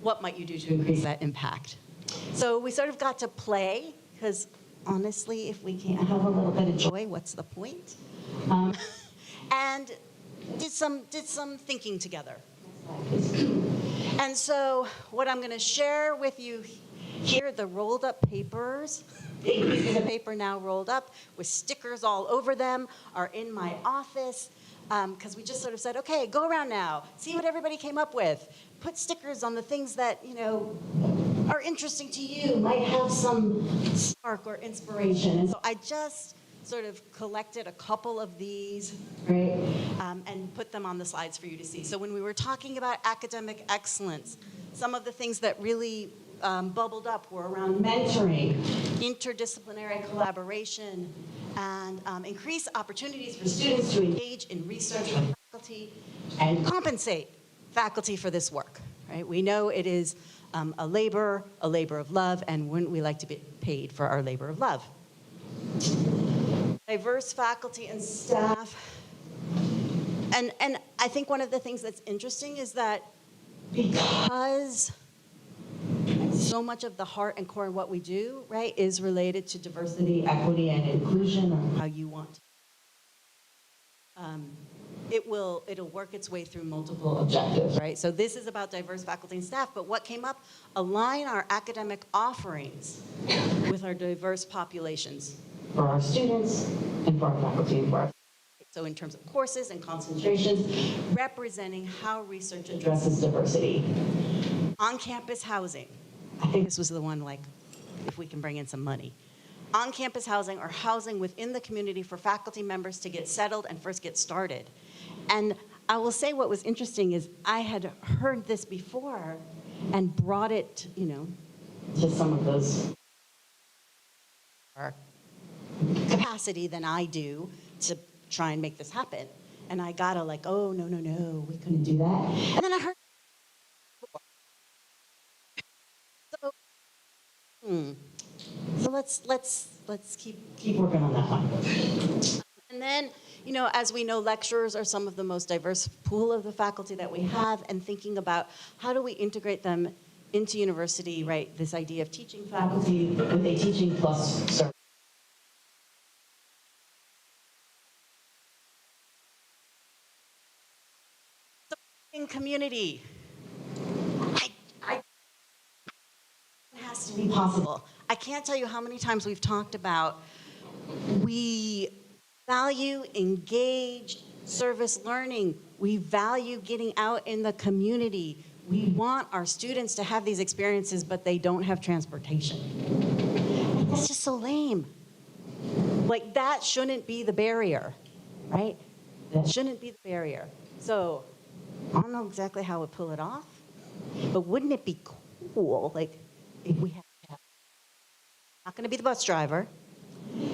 what might you do to increase that impact? So we sort of got to play, because honestly, if we can't have a little bit of joy, what's the point? And did some thinking together. And so what I'm going to share with you here, the rolled up papers, big pieces of paper now rolled up with stickers all over them, are in my office, because we just sort of said, okay, go around now, see what everybody came up with. Put stickers on the things that, are interesting to you, might have some spark or inspiration. And so I just sort of collected a couple of these, right, and put them on the slides for you to see. So when we were talking about academic excellence, some of the things that really bubbled up were around mentoring, interdisciplinary collaboration, and increase opportunities for students to engage in research with faculty and compensate faculty for this work. Right? We know it is a labor of love, and wouldn't we like to be paid for our labor of love? Diverse faculty and staff. And I think one of the things that's interesting is that because so much of the heart and core of what we do, right, is related to diversity, equity, and inclusion, or how you want. It'll work its way through multiple objectives, right? So this is about diverse faculty and staff, but what came up, align our academic offerings with our diverse populations for our students and for our faculty and for our. So in terms of courses and concentrations, representing how research addresses diversity. On-campus housing. I think this was the one, like, if we can bring in some money. On-campus housing, or housing within the community for faculty members to get settled and first get started. And I will say what was interesting is I had heard this before and brought it, to some of those capacity than I do to try and make this happen. And I got oh, no, we couldn't do that. And then I heard, so, so let's keep working on that one. And then, as we know, lecturers are some of the most diverse pool of the faculty that we have, and thinking about how do we integrate them into university, right? This idea of teaching faculty with a teaching plus service. In community, it has to be possible. I can't tell you how many times we've talked about we value engaged service learning. We value getting out in the community. We want our students to have these experiences, but they don't have transportation. And that's just so lame. That shouldn't be the barrier, right? That shouldn't be the barrier. So I don't know exactly how we'd pull it off, but wouldn't it be cool, if we had not going to be the bus driver,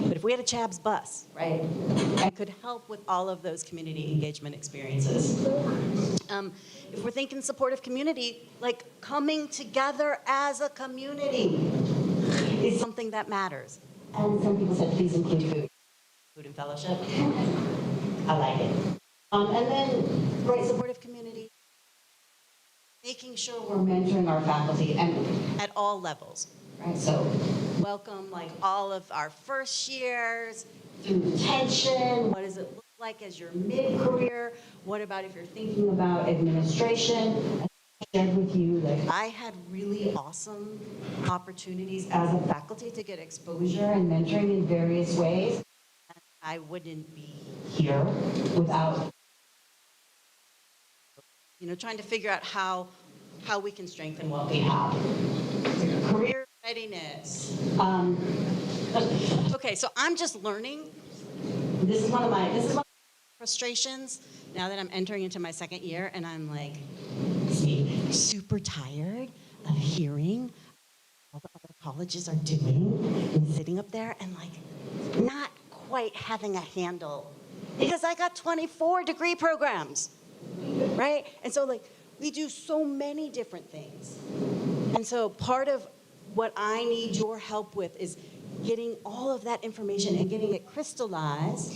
but if we had a Chabbs bus, right, and could help with all of those community engagement experiences. If we're thinking supportive community, coming together as a community is something that matters. And some people said, please include food and fellowship. I like it. And then, right, supportive community, making sure we're mentoring our faculty and at all levels, right? So welcome all of our first years through retention. What does it look like as your mid-career? What about if you're thinking about administration? I shared with you that I had really awesome opportunities as a faculty to get exposure and mentoring in various ways. I wouldn't be here without trying to figure out how we can strengthen what we have. Career readiness. Okay, so I'm just learning. This is one of my frustrations now that I'm entering into my second year, and I'm super tired of hearing what the other colleges are doing and sitting up there and not quite having a handle, because I got 24 degree programs. Right? And so we do so many different things. And so part of what I need your help with is getting all of that information and getting it crystallized.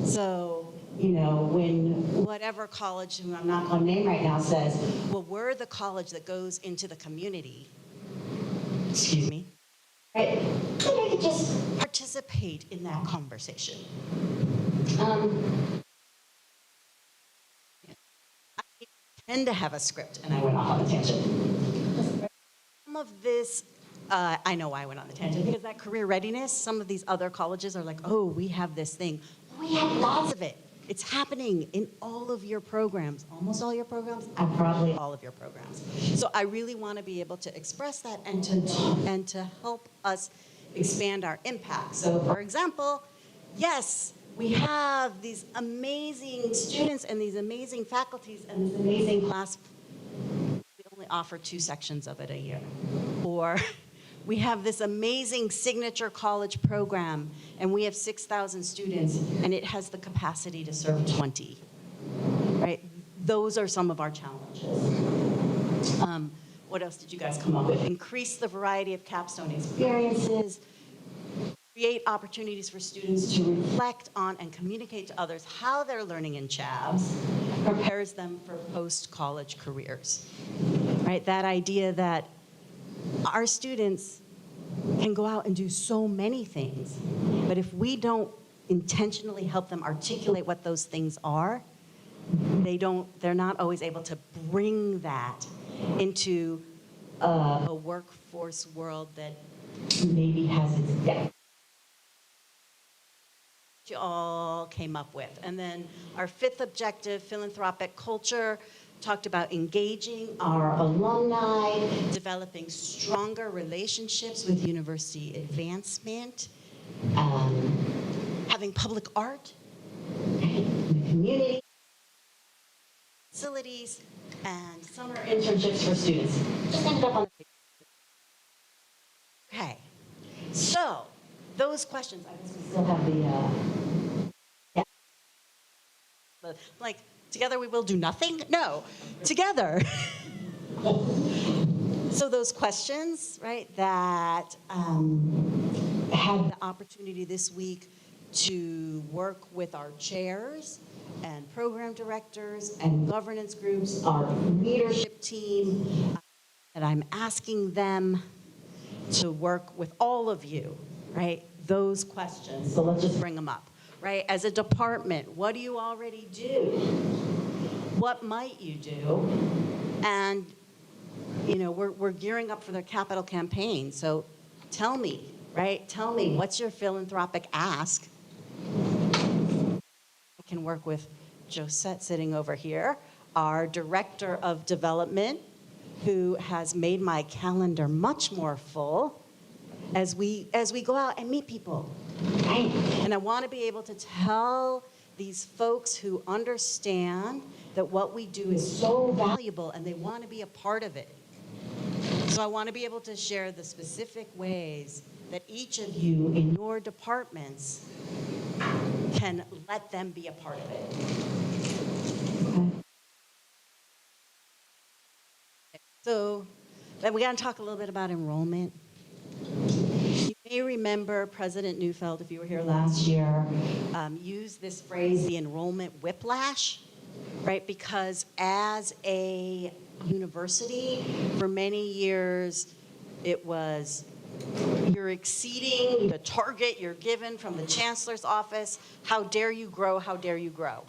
So, when whatever college, who I'm not going to name right now, says, well, we're the college that goes into the community. Excuse me. Right? Then I could just participate in that conversation. Tend to have a script, and I went off on a tangent. Some of this, I know why I went on the tangent, because that career readiness, some of these other colleges are oh, we have this thing. We have lots of it. It's happening in all of your programs, almost all your programs, and probably all of your programs. So I really want to be able to express that and to help us expand our impact. So, for example, yes, we have these amazing students and these amazing faculties and this amazing class. We only offer 2 sections of it a year. Or we have this amazing signature college program, and we have 6,000 students, and it has the capacity to serve 20. Right? Those are some of our challenges. What else did you guys come up with? Increase the variety of capstone experiences. Create opportunities for students to reflect on and communicate to others how they're learning in Chabbs, prepares them for post-college careers. Right? That idea that our students can go out and do so many things, but if we don't intentionally help them articulate what those things are, they're not always able to bring that into a workforce world that maybe has its depth. You all came up with. And then our 5th objective, philanthropic culture, talked about engaging our alumni, developing stronger relationships with university advancement, having public art in the community, facilities, and summer internships for students. Just ended up on the page. Okay, so those questions, I guess we still have like, together we will do nothing? No, together. So those questions, right, that had the opportunity this week to work with our chairs and program directors and governance groups, our leadership team, and I'm asking them to work with all of you, right, those questions. So let's just bring them up, right? As a department, what do you already do? What might you do? And you know, we're gearing up for the capital campaign, so tell me, right? Tell me, what's your philanthropic ask? I can work with Josette sitting over here, our director of development, who has made my calendar much more full as we go out and meet people, right? And I want to be able to tell these folks who understand that what we do is so valuable and they want to be a part of it. So I want to be able to share the specific ways that each of you in your departments can let them be a part of it. Okay. So then we got to talk a little bit about enrollment. You may remember President Neufeld, if you were here last year, used this phrase, the enrollment whiplash, right? Because as a university, for many years, it was you're exceeding the target you're given from the chancellor's office. How dare you grow? How dare you grow?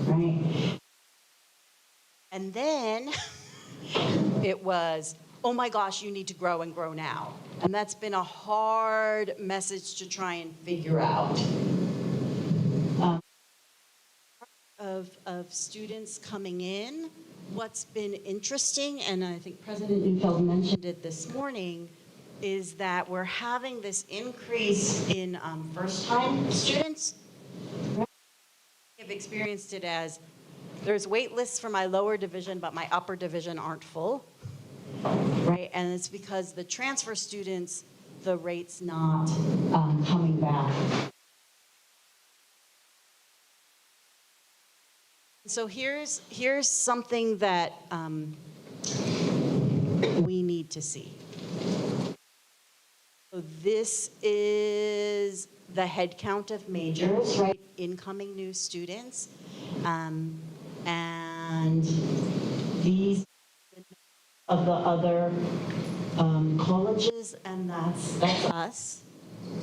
Right? And then it was, oh my gosh, you need to grow and grow now. And that's been a hard message to try and figure out. Of students coming in, what's been interesting, and I think President Neufeld mentioned it this morning, is that we're having this increase in first-time students. I've experienced it as there's wait lists for my lower division, but my upper division aren't full, right? And it's because the transfer students, the rate's not coming back. So here's something that we need to see. So this is the head count of majors, right? Incoming new students. And these of the other colleges, and that's us.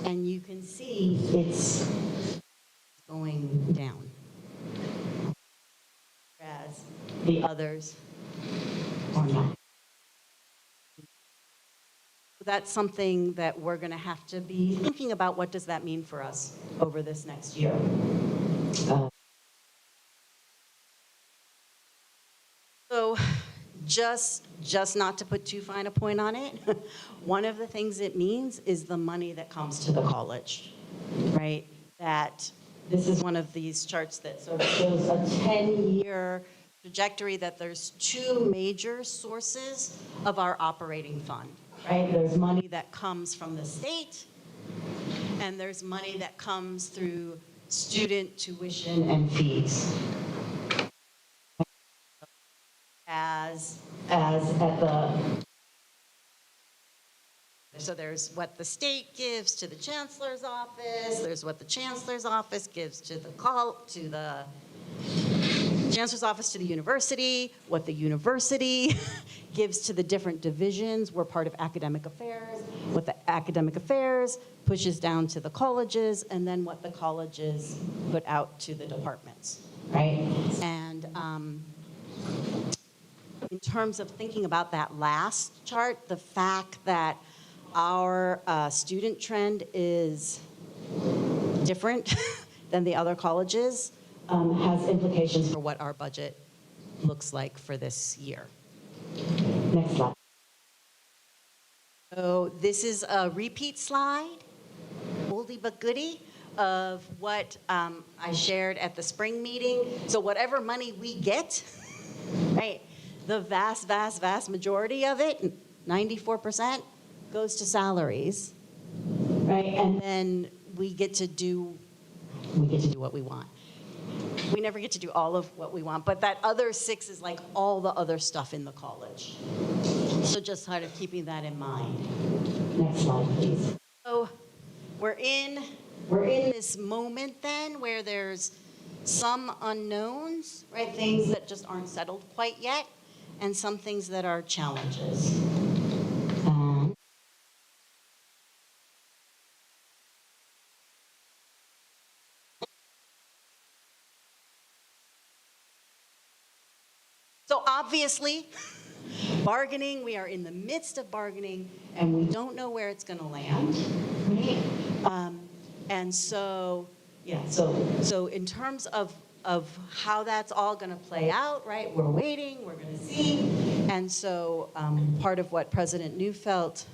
And you can see it's going down. Whereas the others are not. That's something that we're going to have to be thinking about. What does that mean for us over this next year? So just not to put too fine a point on it, one of the things it means is the money that comes to the college, right? That this is one of these charts that sort of shows a 10-year trajectory, that there's two major sources of our operating fund, right? There's money that comes from the state, and there's money that comes through student tuition and fees. As at the, so there's what the state gives to the chancellor's office, there's what the chancellor's office gives to the chancellor's office to the university, what the university gives to the different divisions. We're part of academic affairs, what the academic affairs pushes down to the colleges, and then what the colleges put out to the departments, right? And in terms of thinking about that last chart, the fact that our student trend is different than the other colleges has implications for what our budget looks like for this year. Next slide. So this is a repeat slide, oldie but goodie. of what I shared at the spring meeting. So whatever money we get, right, the vast, vast, vast majority of it, 94%, goes to salaries, right? And then we get to do what we want. We never get to do all of what we want, but that other 6 is like all the other stuff in the college. So just sort of keeping that in mind. Next slide, please. So we're in this moment then where there's some unknowns, right? Things that just aren't settled quite yet, and some things that are challenges. So obviously, bargaining, we are in the midst of bargaining, and we don't know where it's going to land, right? And so, yeah, so in terms of how that's all going to play out, right, we're waiting, we're going to see. And so part of what President Neufeld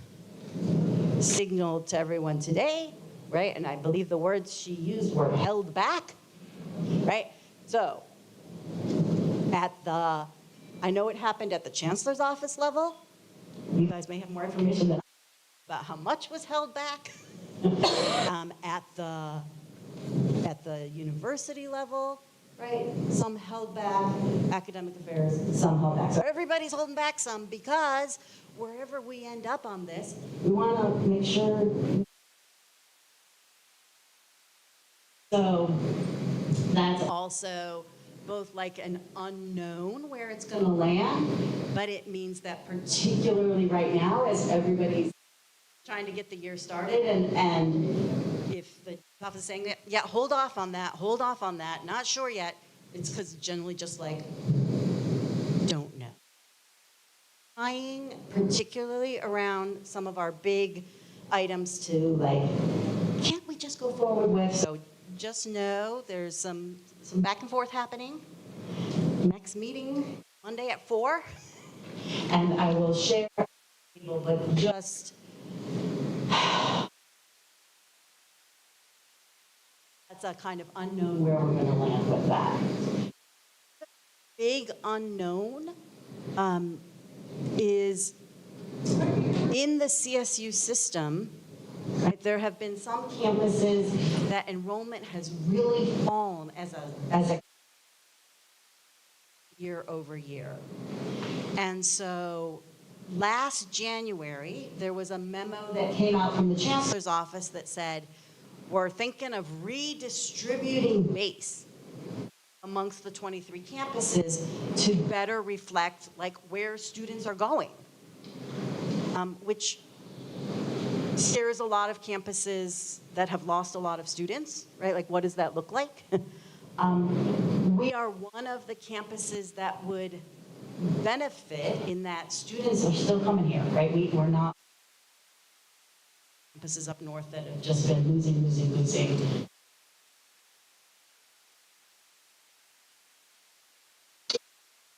signaled to everyone today, right, and I believe the words she used were held back, right? So I know it happened at the chancellor's office level. You guys may have more information than I about how much was held back. At the university level, right? Some held back, academic affairs, some held back. So everybody's holding back some because wherever we end up on this, we want to make sure. So that's also both like an unknown where it's going to land, but it means that particularly right now, as everybody's trying to get the year started, and if the office is saying, yeah, hold off on that, not sure yet, it's because generally just like, don't know. Trying particularly around some of our big items to like, can't we just go forward with? So just know there's some back and forth happening. Next meeting, Monday at 4. And I will share, but just, that's a kind of unknown where we're going to land with that. Big unknown is in the CSU system. Right, there have been some campuses that enrollment has really fallen as a year over year. And so last January, there was a memo that came out from the chancellor's office that said, we're thinking of redistributing base amongst the 23 campuses to better reflect like where students are going, which scares a lot of campuses that have lost a lot of students, right? Like, what does that look like? We are one of the campuses that would benefit in that students are still coming here, right? We're not campuses up north that have just been losing.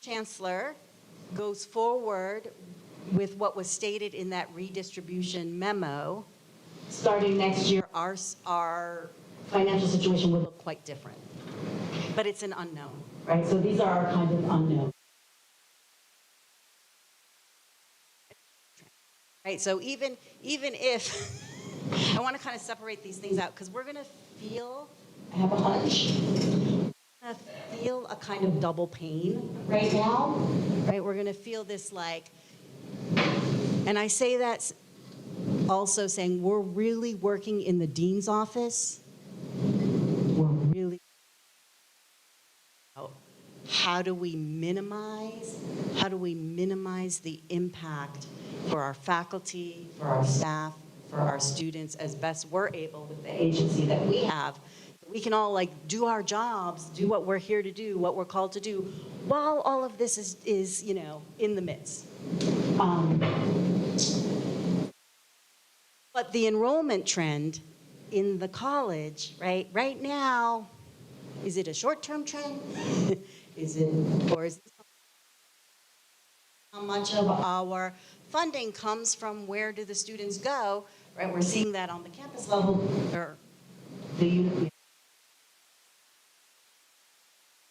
Chancellor goes forward with what was stated in that redistribution memo. Starting next year, our financial situation will look quite different. But it's an unknown, right? So these are our kind of unknowns. Right, so even if, I want to kind of separate these things out because we're going to feel, I have a hunch, feel a kind of double pain right now, right? We're going to feel this like, and I say that also saying we're really working in the dean's office. We're really, how do we minimize the impact for our faculty, for our staff, for our students as best we're able with the agency that we have. We can all like do our jobs, do what we're here to do, what we're called to do, while all of this is you know, in the midst. But the enrollment trend in the college, right now, is it a short-term trend? Is it how much of our funding comes from where do the students go, right? We're seeing that on the campus level, or It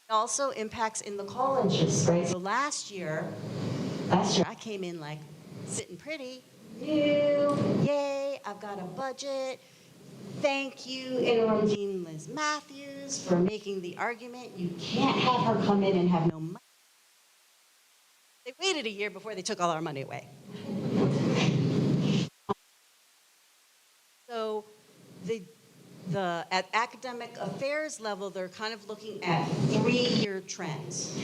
also impacts in the colleges, right? So last year I came in like sitting pretty, new, yay, I've got a budget. Thank you, Interim Dean Liz Matthews, for making the argument. You can't have her come in and have no money. They waited a year before they took all our money away. So at academic affairs level, they're kind of looking at 3-year trends.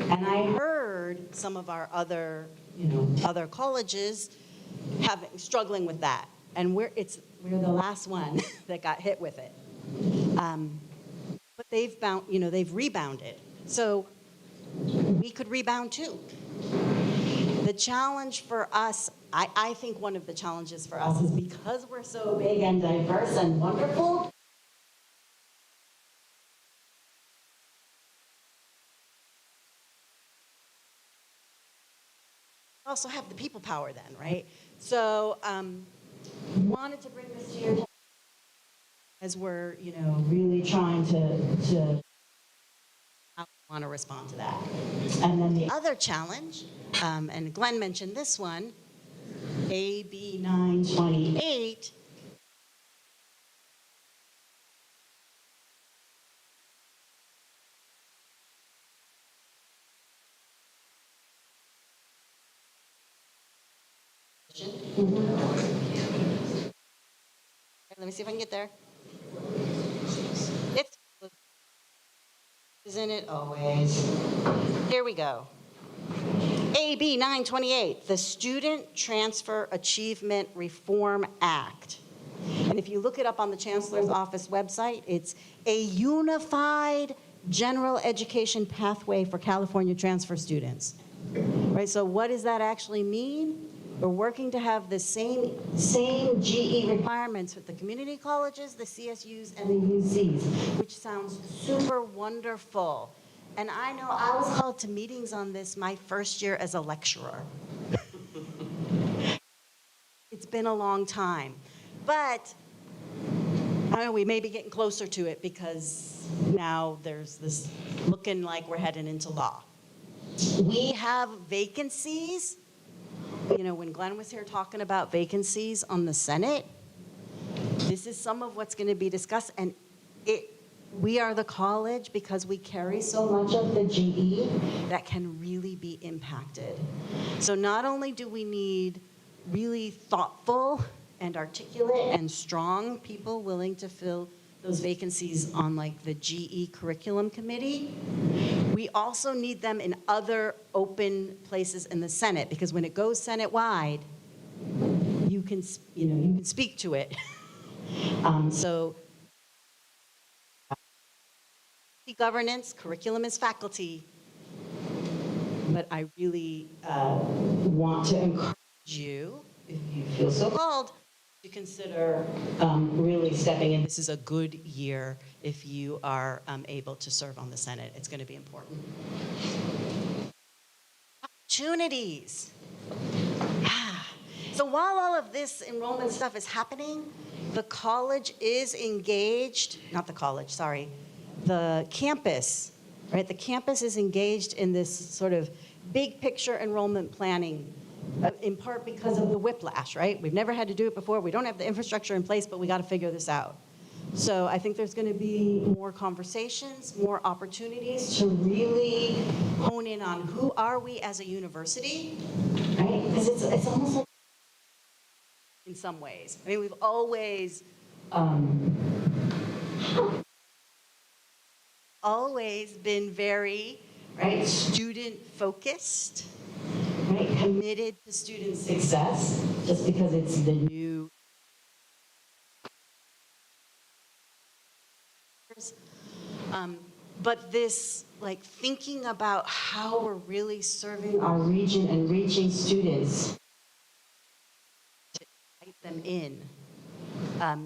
And I heard some of our other colleges struggling with that. And we're the last one that got hit with it. But they've rebounded. So we could rebound too. The challenge for us, I think one of the challenges for us is because we're so big and diverse and wonderful, we also have the people power then, right? So wanted to bring this to your attention as we're, really trying to how we want to respond to that. And then the other challenge, and Glenn mentioned this one, AB 928. Let me see if I can get there. Isn't it always? Here we go. AB 928, the Student Transfer Achievement Reform Act. And if you look it up on the Chancellor's Office website, it's a unified general education pathway for California transfer students. Right, so what does that actually mean? We're working to have the same GE requirements with the community colleges, the CSUs, and the UCs, which sounds super wonderful. And I know I was called to meetings on this my first year as a lecturer. It's been a long time. But I know we may be getting closer to it because now there's this looking like we're heading into law. We have vacancies. When Glenn was here talking about vacancies on the Senate, this is some of what's going to be discussed. And we are the college, because we carry so much of the GE, that can really be impacted. So not only do we need really thoughtful and articulate and strong people willing to fill those vacancies on like the GE curriculum committee, we also need them in other open places in the Senate, because when it goes Senate-wide, you can speak to it. So governance, curriculum is faculty, but I really want to encourage you, if you feel so called, to consider really stepping in. This is a good year if you are able to serve on the Senate. It's going to be important. Opportunities. So while all of this enrollment stuff is happening, the college is engaged, not the college, sorry, the campus, right? The campus is engaged in this sort of big picture enrollment planning, in part because of the whiplash, right? We've never had to do it before. We don't have the infrastructure in place, but we got to figure this out. So I think there's going to be more conversations, more opportunities to really hone in on who are we as a university, right? Because it's almost like, in some ways. I mean, we've always been very, right, student-focused, right, committed to student success, just because it's the new. But this, like, thinking about how we're really serving our region and reaching students to invite them in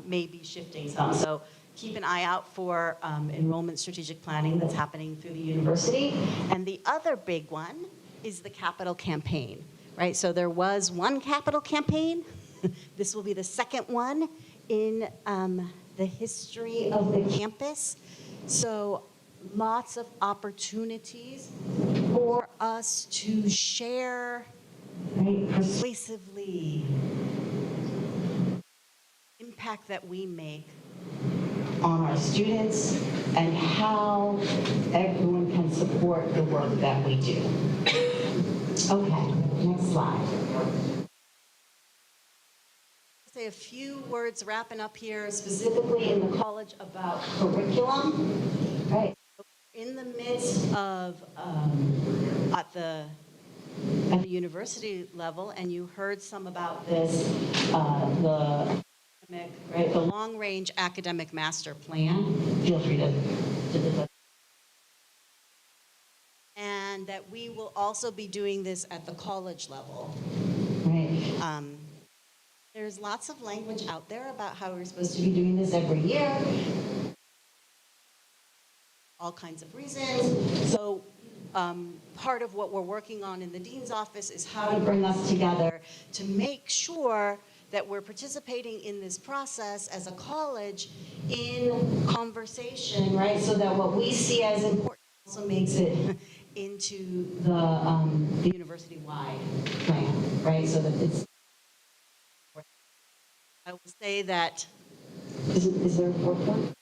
may be shifting some. So keep an eye out for enrollment strategic planning that's happening through the university. And the other big one is the capital campaign, right? So there was one capital campaign. This will be the second one in the history of the campus. So lots of opportunities for us to share, right, persuasively impact that we make on our students and how everyone can support the work that we do. Okay, next slide. Say a few words wrapping up here, specifically in the college about curriculum. Right. In the midst of at the university level, and you heard some about this, the long-range academic master plan. Feel free to and that we will also be doing this at the college level. Right. There's lots of language out there about how we're supposed to be doing this every year. All kinds of reasons. So part of what we're working on in the dean's office is how to bring us together to make sure that we're participating in this process as a college in conversation, right? So that what we see as important also makes it into the university-wide plan, right? So that it's. I will say that. Is there a fourth one?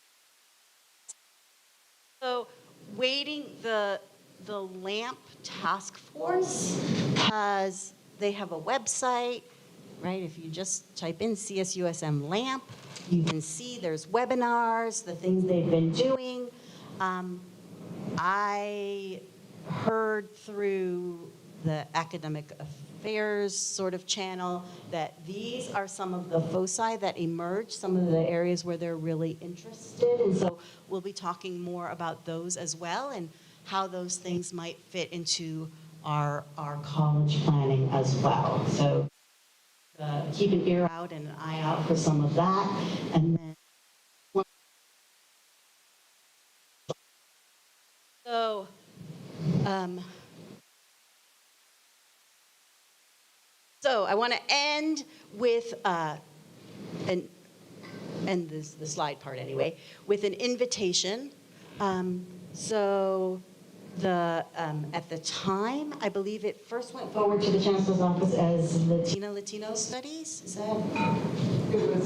So, the LAMP task force they have a website, right? If you just type in CSUSM LAMP, you can see there's webinars, the things they've been doing. I heard through the academic affairs sort of channel that these are some of the foci that emerge, some of the areas where they're really interested. And so we'll be talking more about those as well and how those things might fit into our college planning as well. So keep an ear out and an eye out for some of that. And then so I want to end with, and this the slide part anyway, with an invitation. At the time, I believe it first went forward to the chancellor's office as Latino studies. Is that? It was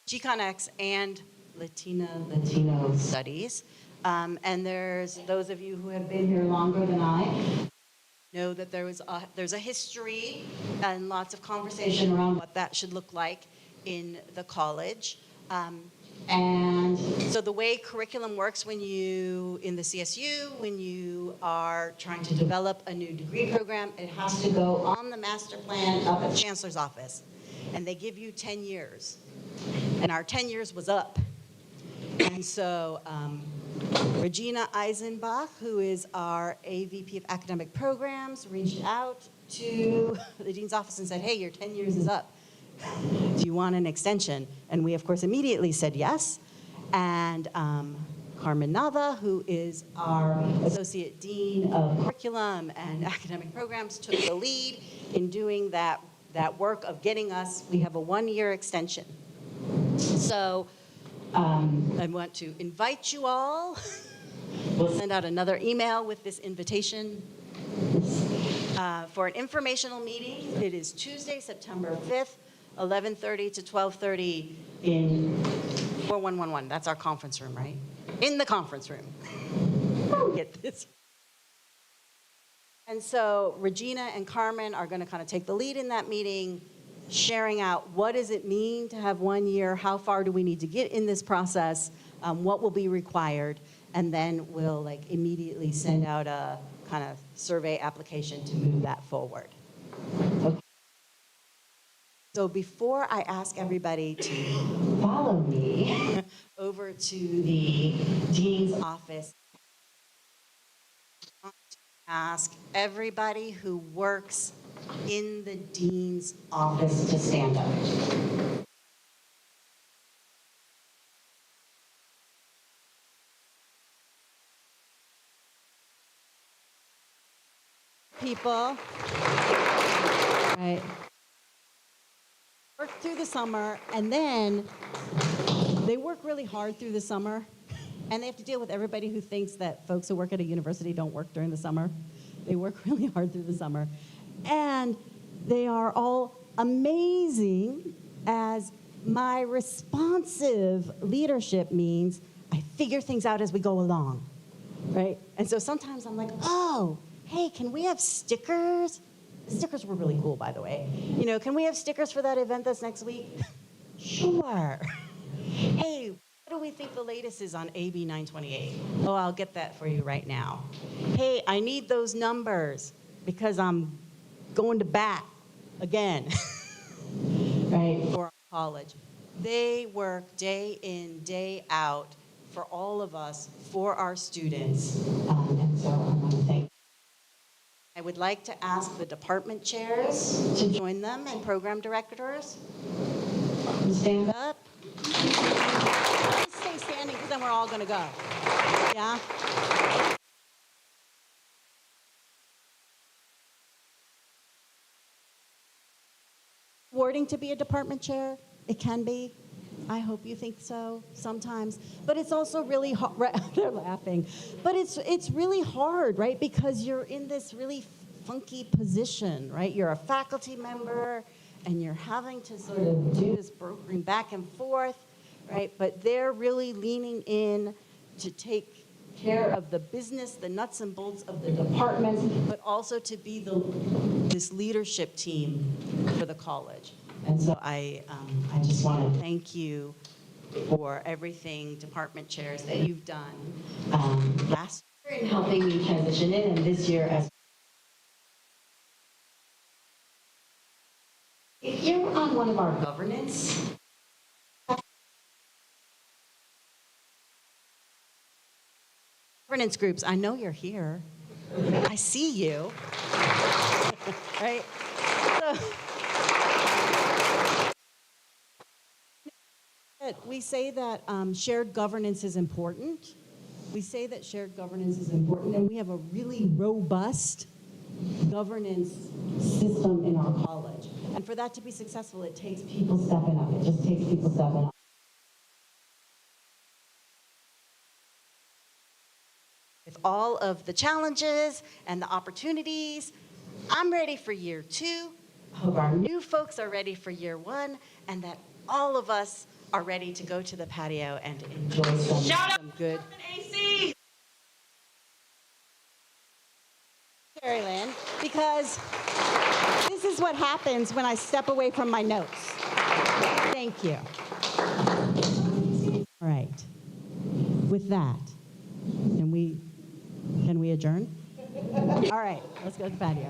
GConX and Latino studies. And there's those of you who have been here longer than I know that there's a history and lots of conversation around what that should look like in the college. And so the way curriculum works in the CSU, when you are trying to develop a new degree program, it has to go on the master plan up at the chancellor's office. And they give you 10 years. And our 10 years was up. And so Regina Eisenbach, who is our AVP of Academic Programs, reached out to the dean's office and said, hey, your 10 years is up. Do you want an extension? And we, of course, immediately said yes. And Carmen Nava, who is our Associate Dean of Curriculum and Academic Programs, took the lead in doing that work of getting us, we have a 1-year extension. So I want to invite you all. We'll send out another email with this invitation for an informational meeting. It is Tuesday, September 5th, 11:30 to 12:30 in 4111. That's our conference room, right? In the conference room. Get this. And so Regina and Carmen are going to kind of take the lead in that meeting, sharing out what does it mean to have 1 year, how far do we need to get in this process, what will be required, and then we'll immediately send out a kind of survey application to move that forward. Okay. So before I ask everybody to follow me over to the dean's office, I want to ask everybody who works in the dean's office to stand up. People, right? work through the summer, and then they work really hard through the summer, and they have to deal with everybody who thinks that folks who work at a university don't work during the summer. They work really hard through the summer. And they are all amazing, as my responsive leadership means I figure things out as we go along, right? And so sometimes I'm like, oh, hey, can we have stickers? The stickers were really cool, by the way. You know, can we have stickers for that event that's next week? Sure. Hey, what do we think the latest is on AB 928? Oh, I'll get that for you right now. Hey, I need those numbers because I'm going to bat again, right, for our college. They work day in, day out for all of us, for our students. And so I want to thank. I would like to ask the department chairs to join them and program directors. Stand up. Stay standing because then we're all going to go. Yeah? Rewarding to be a department chair. It can be. I hope you think so sometimes. But it's also really hard. They're laughing. But it's really hard, right? Because you're in this really funky position, right? You're a faculty member, and you're having to sort of do this brokering back and forth, right? But they're really leaning in to take care of the business, the nuts and bolts of the departments, but also to be this leadership team for the college. And so I just want to thank you for everything, department chairs, that you've done last year in helping me transition in, and this year as. If you're on one of our governance groups, I know you're here. I see you. Right? So, we say that shared governance is important. We say that shared governance is important, and we have a really robust governance system in our college. And for that to be successful, it takes people stepping up. It just takes people stepping up. With all of the challenges and the opportunities, I'm ready for year 2. I hope our new folks are ready for year 1, and that all of us are ready to go to the patio and enjoy some good. AC! Carolyn, because this is what happens when I step away from my notes. Thank you. All right. With that, can we adjourn? All right, let's go to the patio.